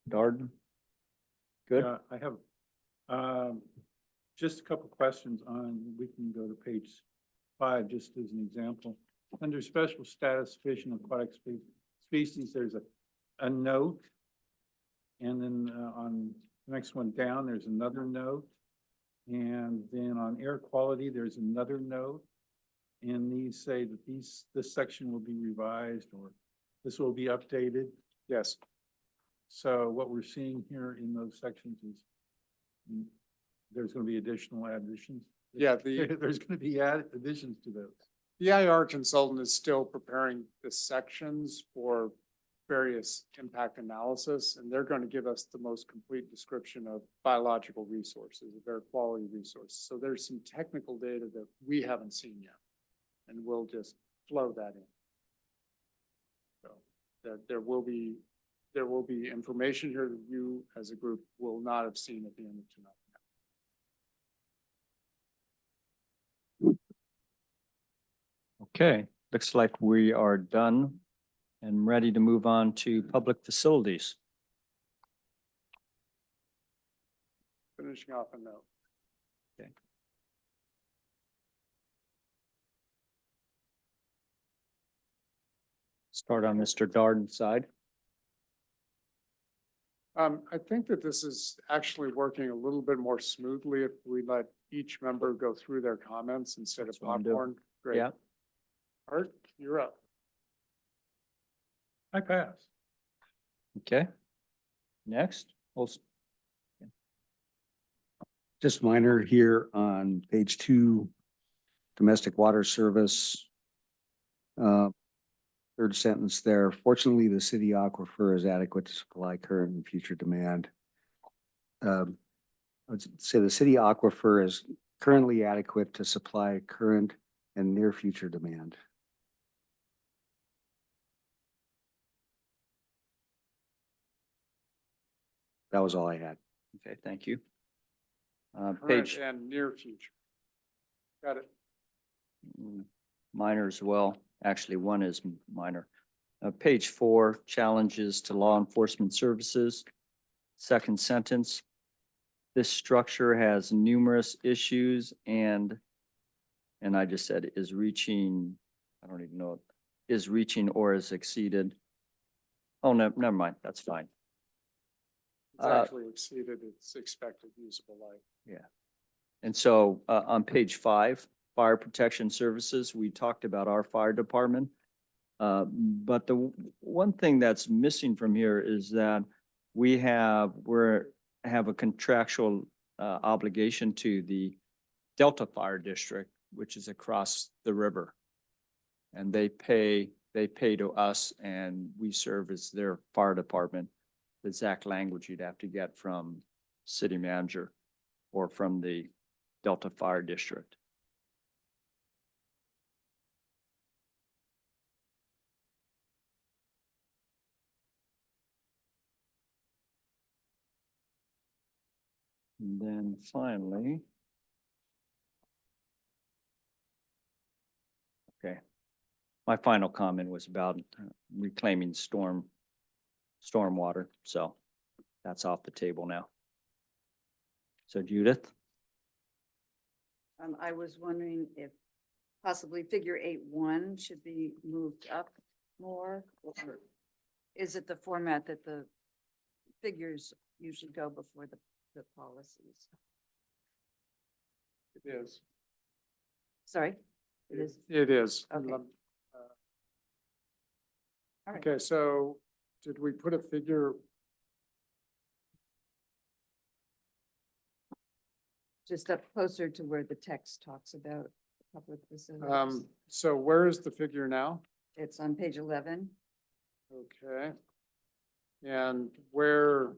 Darden. Good. Yeah, I have, just a couple questions we can go to page 5, just as an example. Under special status fish and aquatic species, there's a note. And then, on the next one down, there's another note. And then on air quality, there's another note. And these say that this section will be revised or this will be updated. Yes. So what we're seeing here in those sections is there's going to be additional additions. Yeah, There's going to be additions to those. The IR consultant is still preparing the sections for various impact analysis, and they're going to give us the most complete description of biological resources, of air quality resources. So there's some technical data that we haven't seen yet, and we'll just flow that in. So there will be information here that you as a group will not have seen at the end of tonight. Okay, looks like we are done and ready to move on to public facilities. Finishing off a note. Start on Mr. Darden's side. I think that this is actually working a little bit more smoothly if we let each member go through their comments instead of That's what I'm doing. popcorn. Great. Yeah. Art, you're up. I pass. Okay. Next. Just minor here on page 2, domestic water service. Third sentence there, fortunately, the city aquifer is adequate to supply current and future demand. Let's say the city aquifer is currently adequate to supply current and near future demand. That was all I had. Okay, thank you. Current Page and near future. Got it. minor as well. Actually, one is minor. Page 4, challenges to law enforcement services. Second sentence. This structure has numerous issues and I just said is reaching, I don't even know, is reaching or is exceeded. Oh, no, never mind. That's fine. It's actually exceeded its expected usable life. And so on page 5, fire protection services, we talked about our fire department. But the one thing that's missing from here is that we have a contractual obligation to the Delta Fire District, which is across the river. And they pay to us and we serve as their fire department. The exact language you'd have to get from city manager or from the Delta Fire District. And then finally. Okay. My final comment was about reclaiming stormwater, so that's off the table now. So Judith? I was wondering if possibly figure 8.1 should be moved up more, or is it the format that the figures usually go before the policies? It is. Sorry, it is. It is. Okay. All right. Okay, so did we put a figure? Just up closer to where the text talks about public facilities. So where is the figure now? It's on page 11. Okay. And where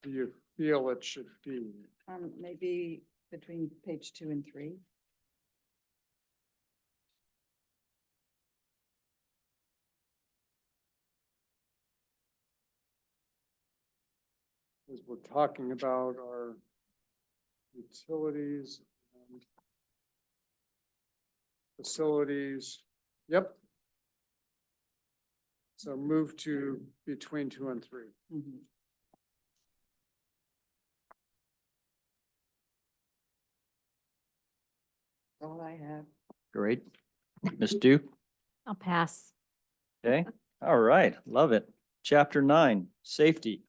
do you feel it should be? Maybe between page 2 and 3. As we're talking about our utilities and facilities. Yep. So move to between 2 and 3. Mhm. All I have. Great. Ms. Duke? I'll pass. Okay, all right, love it. Chapter 9, safety.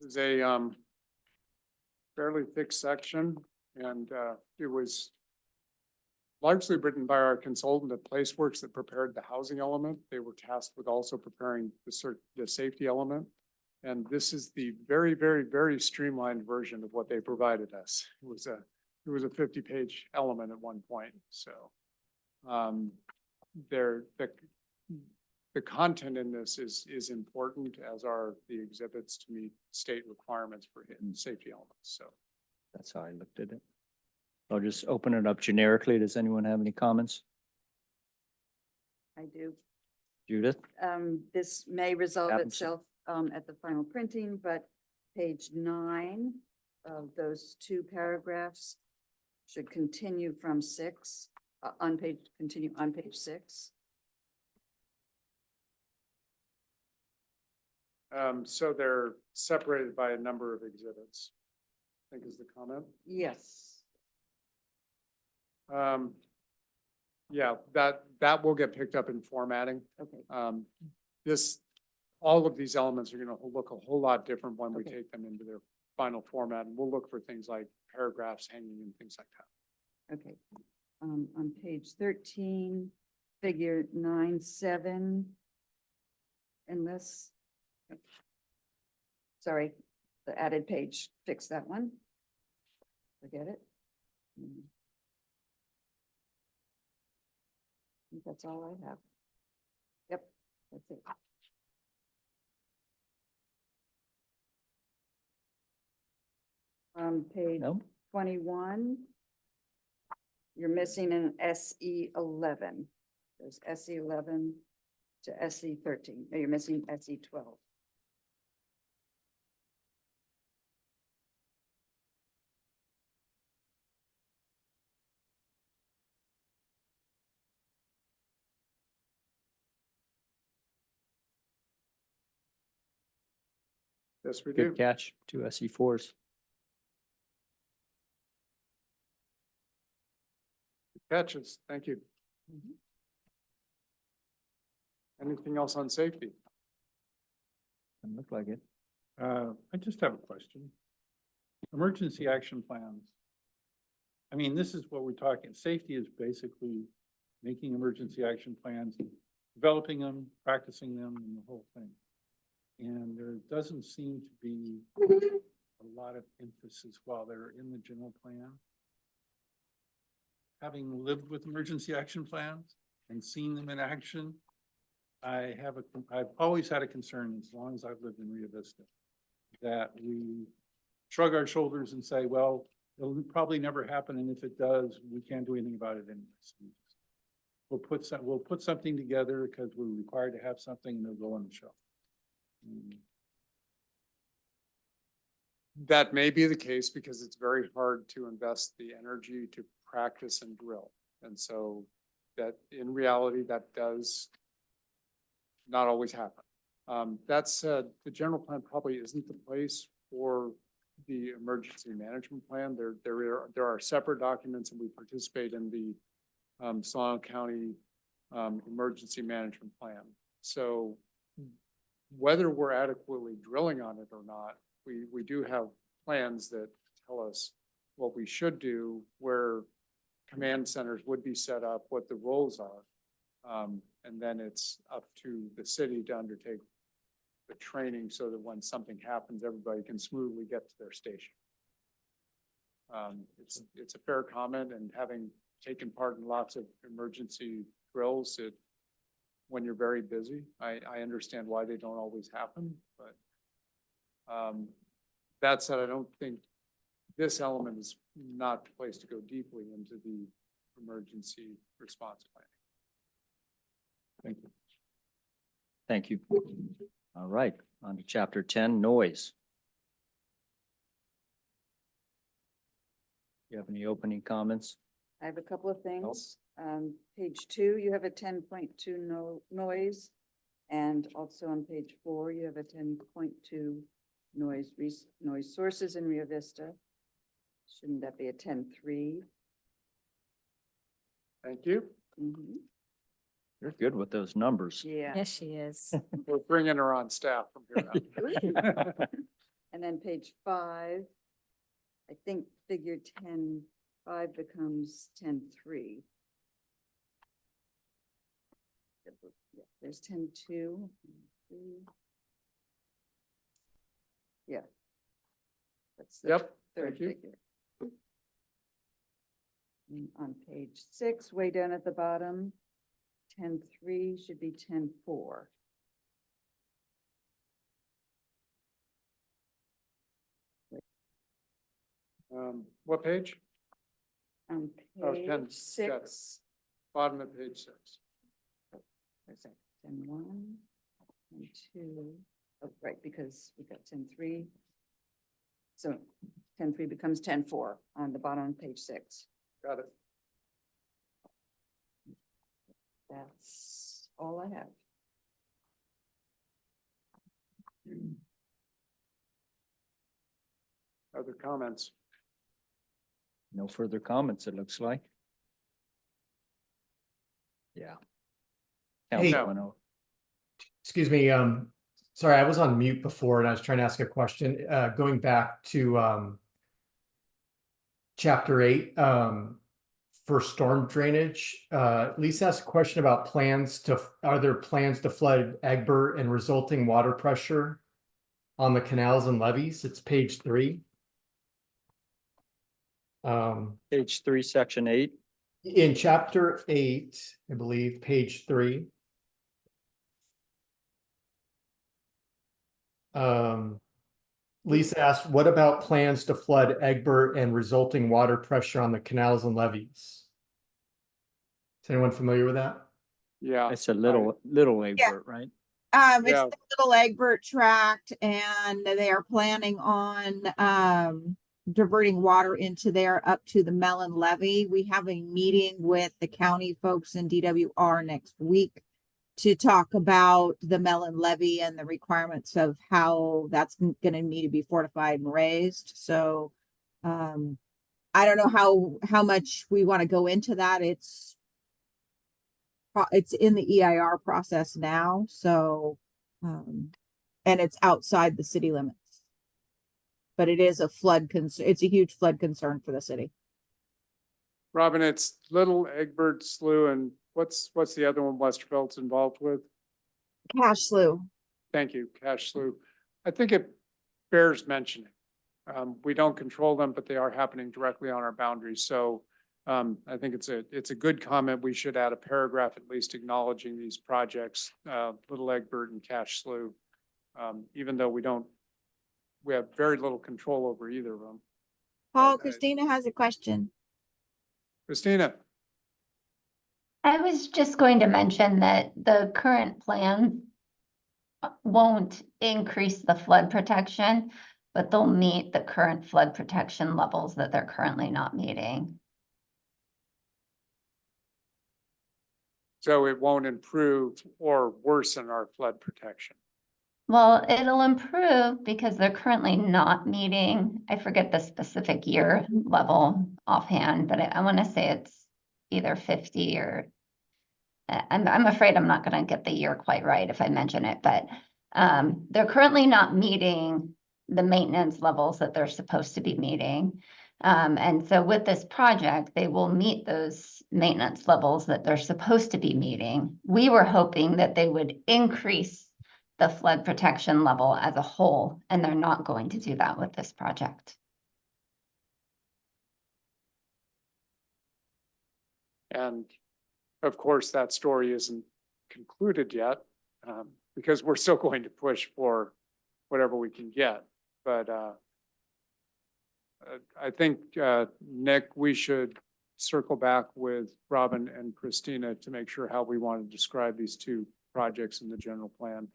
It's a fairly thick section and it was largely written by our consultant at PlaceWorks that prepared the housing element. They were tasked with also preparing the safety element. And this is the very, very, very streamlined version of what they provided us. It was a 50-page element at one point, so. The content in this is important, as are the exhibits to meet state requirements for hidden safety elements, so. That's how I looked at it. I'll just open it up generically. Does anyone have any comments? I do. Judith? This may resolve Adamson. itself at the final printing, but page 9 of those 2 paragraphs should continue from 6, continue on page 6. So they're separated by a number of exhibits, I think is the comment. Yes. Yeah, that will get picked up in formatting. Okay. All of these elements are gonna look a whole lot different when we Okay. take them into their final format, and we'll look for things like paragraphs hanging and things like that. Okay. On page 13, figure 9.7. Unless Sorry, the added page, fix that one. Forget it. I think that's all I have. Yep, that's it. Page No? 21. You're missing an SE 11. There's SE 11 to SE 13. No, you're missing SE 12. Yes, we do. Good catch, two SE4s. Catches. Thank you. Anything else on safety? Doesn't look like it. I just have a question. Emergency action plans. I mean, this is what we're talking, safety is basically making emergency action plans, developing them, practicing them, and the whole thing. And there doesn't seem to be a lot of emphasis while they're in the general plan. Having lived with emergency action plans and seen them in action, I've always had a concern, as long as I've lived in Rio Vista, that we shrug our shoulders and say, well, it'll probably never happen, and if it does, we can't do anything about it anyways. We'll put something together because we're required to have something, and it'll go on the shelf. That may be the case because it's very hard to invest the energy to practice and drill. And so that in reality, that does not always happen. That said, the general plan probably isn't the place for the emergency management plan. There are separate documents, and we participate in the Solano County emergency management plan. So whether we're adequately drilling on it or not, we do have plans that tell us what we should do, where command centers would be set up, what the roles are. And then it's up to the city to undertake the training so that when something happens, everybody can smoothly get to their station. It's a fair comment, and having taken part in lots of emergency drills, when you're very busy, I understand why they don't always happen, but that said, I don't think this element is not the place to go deeply into the emergency response plan. Thank you. Thank you. All right, on to chapter 10, noise. You have any opening comments? I have a couple of things. Page 2, you have a 10.2 noise. And also on page 4, you have a 10.2 noise sources in Rio Vista. Shouldn't that be a 10.3? Thank you. You're good with those numbers. Yeah. Yes, she is. We're bringing her on staff from here out. And then page 5, I think figure 10.5 becomes 10.3. Yeah, there's 10.2. Yeah. That's the Yep, third thank you. figure. And on page 6, way down at the bottom, 10.3 should be 10.4. What page? On Oh, 10, page 6. Bottom of page 6. Where's that? 10.1, 10.2. Oh, right, because we got 10.3. So 10.3 becomes 10.4 on the bottom of page 6. Got it. That's all I have. Other comments? No further comments, it looks like. Yeah. Hey. Councilman O. Excuse me, sorry, I was on mute before and I was trying to ask a question, going back to chapter 8, for storm drainage. Lisa asked a question about are there plans to flood Egbert and resulting water pressure on the canals and levees? It's page 3. Page 3, section 8. In chapter 8, I believe, page 3. Lisa asked, what about plans to flood Egbert and resulting water pressure on the canals and levees? Is anyone familiar with that? Yeah. It's a little Egbert, right? It's Yeah. the Little Egbert tract and they are planning on, diverting water into there up to the Mellon Levee. We have a meeting with the county folks in DWR next week to talk about the Mellon Levee and the requirements of how that's gonna need to be fortified and raised. So, I don't know how much we want to go into that. It's in the EIR process now, so, and it's outside the city limits. But it is a flood concern, it's a huge flood concern for the city. Robin, it's Little Egbert Slough, and what's the other one Westerfeld's involved with? Cash slough. Thank you, Cash Slough. I think it bears mentioning. We don't control them, but they are happening directly on our boundaries. So I think it's a good comment. We should add a paragraph at least acknowledging these projects, Little Egbert and Cash Slough. Even though we have very little control over either of them. Paul, Christina has a question. Christina, I was just going to mention that the current plan won't increase the flood protection, but they'll meet the current flood protection levels that they're currently not meeting. so it won't improve or worsen our flood protection. Well, it'll improve because they're currently not meeting, I forget the specific year level offhand, but I want to say it's either 50 or I'm afraid I'm not going to get the year quite right if I mention it, but they're currently not meeting the maintenance levels that they're supposed to be meeting. And so with this project, they will meet those maintenance levels that they're supposed to be meeting. We were hoping that they would increase the flood protection level as a whole, and they're not going to do that with this project. And of course, that story isn't concluded yet, because we're still going to push for whatever we can get. But I think, Nick, we should circle back with Robin and Christina to make sure how we want to describe these two projects in the general plan.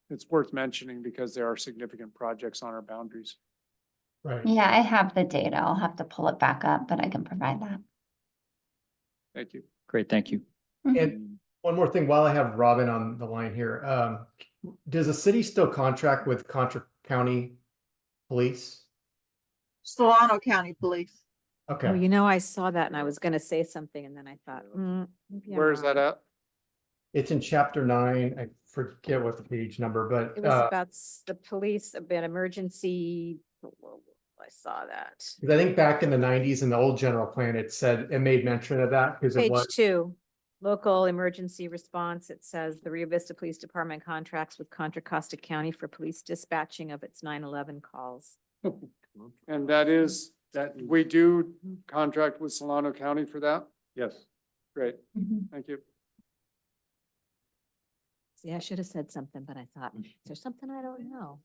It's worth mentioning because there are significant projects on our boundaries. Right. Yeah, I have the data. I'll have to pull it back up, but I can provide that. Thank you. Great, thank you. And one more thing, while I have Robin on the line here, does the city still contract with Contra County Police? Solano County Police. Oh, Okay, you know, I saw that and I was gonna say something and then I thought, maybe I'm Where is that wrong. at? it's in chapter 9. I forget what the page number, but It was about the police, about emergency. I saw that. 'cause I think back in the 90s in the old general plan, it made mention of that because it Page was. 2, local emergency response. It says the Rio Vista Police Department contracts with Contra Costa County for police dispatching of its 911 calls. And that we do contract with Solano County for that? Yes. Great, Mhm. thank you. See, I should have said something, but I thought, is there something I don't know?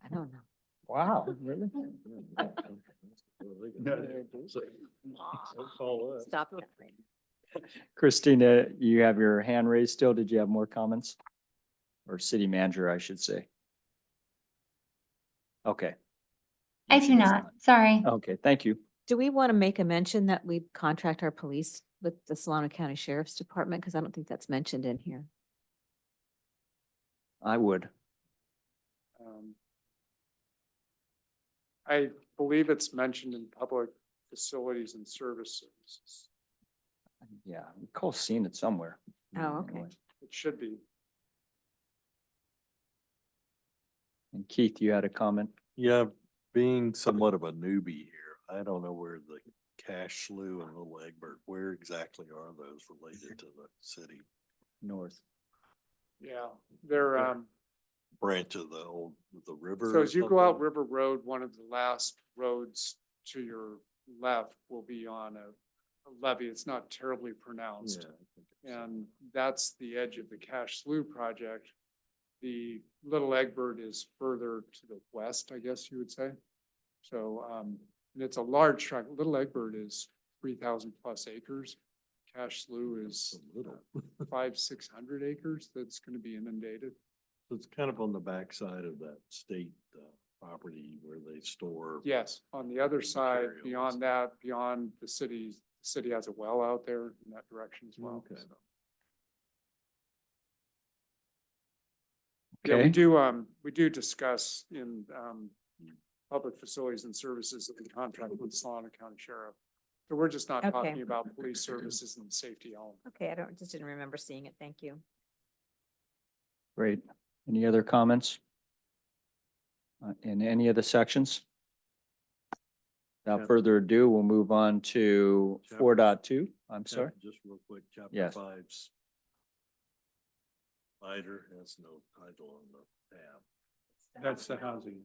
I don't know. Wow, really? Stop it. Christina, you have your hand raised still. Did you have more comments? Or city manager, I should say. Okay. I do not, sorry. Okay, thank you. Do we want to make a mention that we contract our police with the Solano County Sheriff's Department? Because I don't think that's mentioned in here. I would. I believe it's mentioned in public facilities and services. Yeah, I recall seeing it somewhere. Oh, okay. It should be. And Keith, you had a comment? Yeah, being somewhat of a newbie here, I don't know where the Cash Slough and Little Egbert, where exactly are those related to the city? North. Yeah, they're, Branch of the river? so or as you go out something? River Road, one of the last roads to your left will be on a levee. It's not terribly pronounced. Yeah, I think it's- And that's the edge of the Cash Slough project. The Little Egbert is further to the west, I guess you would say. So, and it's a large tract. Little Egbert is 3,000 plus acres. Cash Slough is a little. 500-600 acres that's going to be inundated. So it's kind of on the backside of that state property where they store. Yes, on the other side, Materials. beyond that, beyond the city has a well out there in that direction as well. Okay. so. Yeah, Okay. we do discuss in, public facilities and services that we contract with Solana County Sheriff. So we're just not Okay. talking about police services and safety element. Okay, I just didn't remember seeing it. Thank you. Great. Any other comments? In any of the sections? Without Chap- further ado, we'll move on to Chapter- 4.2. I'm sorry. Just real quick, chapter Yes. 5's Spider has no title on the tab. That's the housing.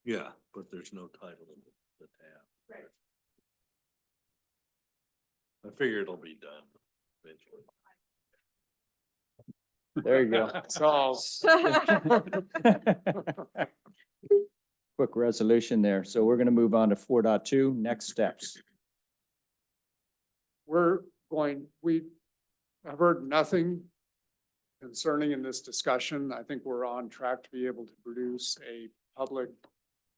Yeah, but there's no title in the tab. Right. I figure it'll be done eventually. There you go. So, Quick resolution there. So we're going to move on to 4.2. Next steps. we have heard nothing concerning in this discussion. I think we're on track to be able to produce a public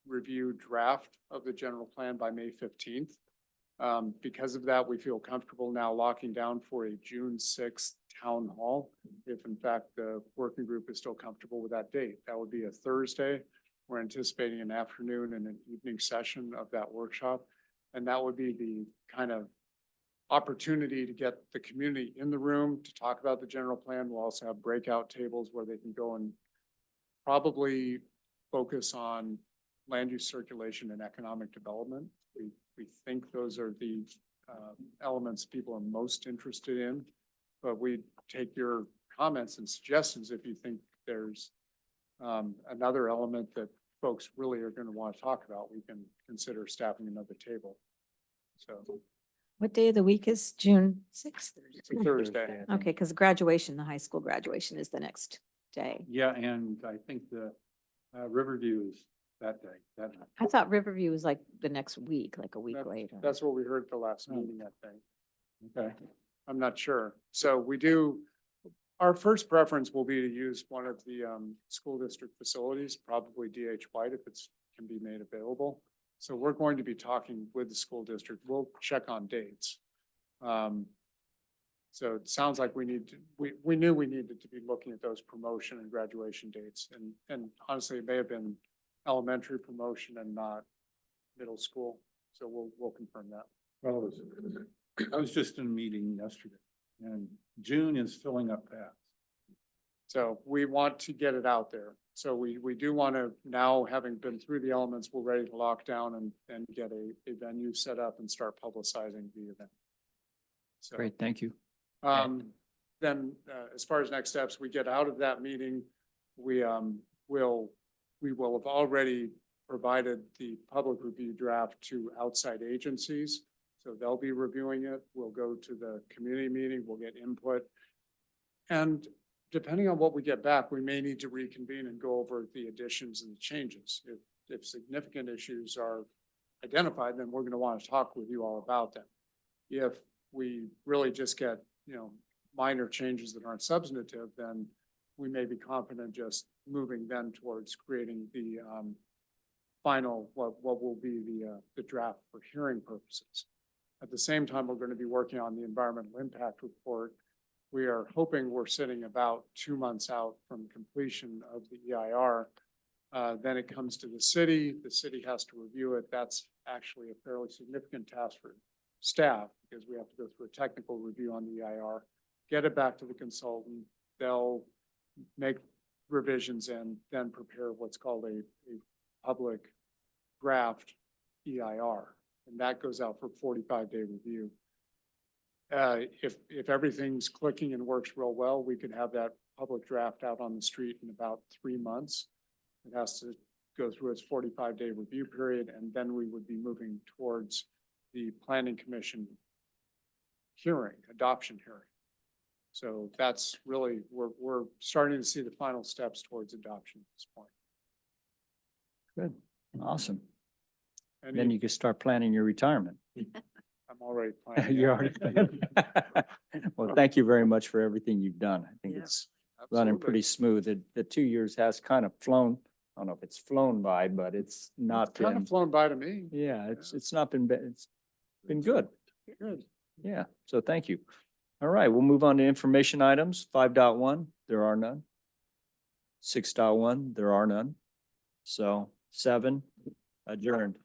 review draft of the general plan by May 15th. Because of that, we feel comfortable now locking down for a June 6th town hall. If in fact the working group is still comfortable with that date, that would be a Thursday. We're anticipating an afternoon and an evening session of that workshop. And that would be the kind of opportunity to get the community in the room to talk about the general plan. We'll also have breakout tables where they can go and probably focus on land use circulation and economic development. We think those are the elements people are most interested in, but we take your comments and suggestions if you think there's another element that folks really are going to want to talk about. We can consider staffing another table. So What day of the week is June 6th? it's a Thursday. Okay, because graduation, the high school graduation is the next day. Yeah, and I think the Riverview is that day, that night. I thought Riverview was like the next week, like a week later. That's what we heard at the last meeting, I think. Okay. I'm not sure. So our first preference will be to use one of the school district facilities, probably DH White if it's can be made available. So we're going to be talking with the school district. We'll check on dates. So it sounds like we knew we needed to be looking at those promotion and graduation dates. And honestly, it may have been elementary promotion and not middle school. So we'll confirm that. Well, I was just in a meeting yesterday and June is filling up fast. So we want to get it out there. So we do want to, now having been through the elements, we're ready to lock down and get a venue set up and start publicizing the event. So, Great, thank you. then, as far as next steps, we get out of that meeting, we will have already provided the public review draft to outside agencies. So they'll be reviewing it. We'll go to the community meeting, we'll get input. And depending on what we get back, we may need to reconvene and go over the additions and the changes. If significant issues are identified, then we're going to want to talk with you all about them. If we really just get, minor changes that aren't substantive, then we may be confident just moving then towards creating the final, what will be the draft for hearing purposes. At the same time, we're going to be working on the environmental impact report. We are hoping we're sitting about 2 months out from completion of the EIR. Then it comes to the city. The city has to review it. That's actually a fairly significant task for staff because we have to go through a technical review on the EIR, get it back to the consultant. They'll make revisions and then prepare what's called a public draft EIR. and that goes out for 45-day review. If everything's clicking and works real well, we could have that public draft out on the street in about 3 months. It has to go through its 45-day review period, and then we would be moving towards the planning commission hearing, adoption hearing. So that's really, we're starting to see the final steps towards adoption at this point. Good, awesome. And Then you can start planning your retirement. I'm already planning. You already planned. Well, thank you very much for everything you've done. I think Yeah, it's running absolutely. pretty smooth. The 2 years has kind of flown. I don't know if it's flown by, but it's not It's kind been, of flown by to me. yeah, it's not been, it's been good. Good. Yeah, so thank you. All right, we'll move on to information items. 5.1, there are none. 6.1, there are none. So 7, adjourned.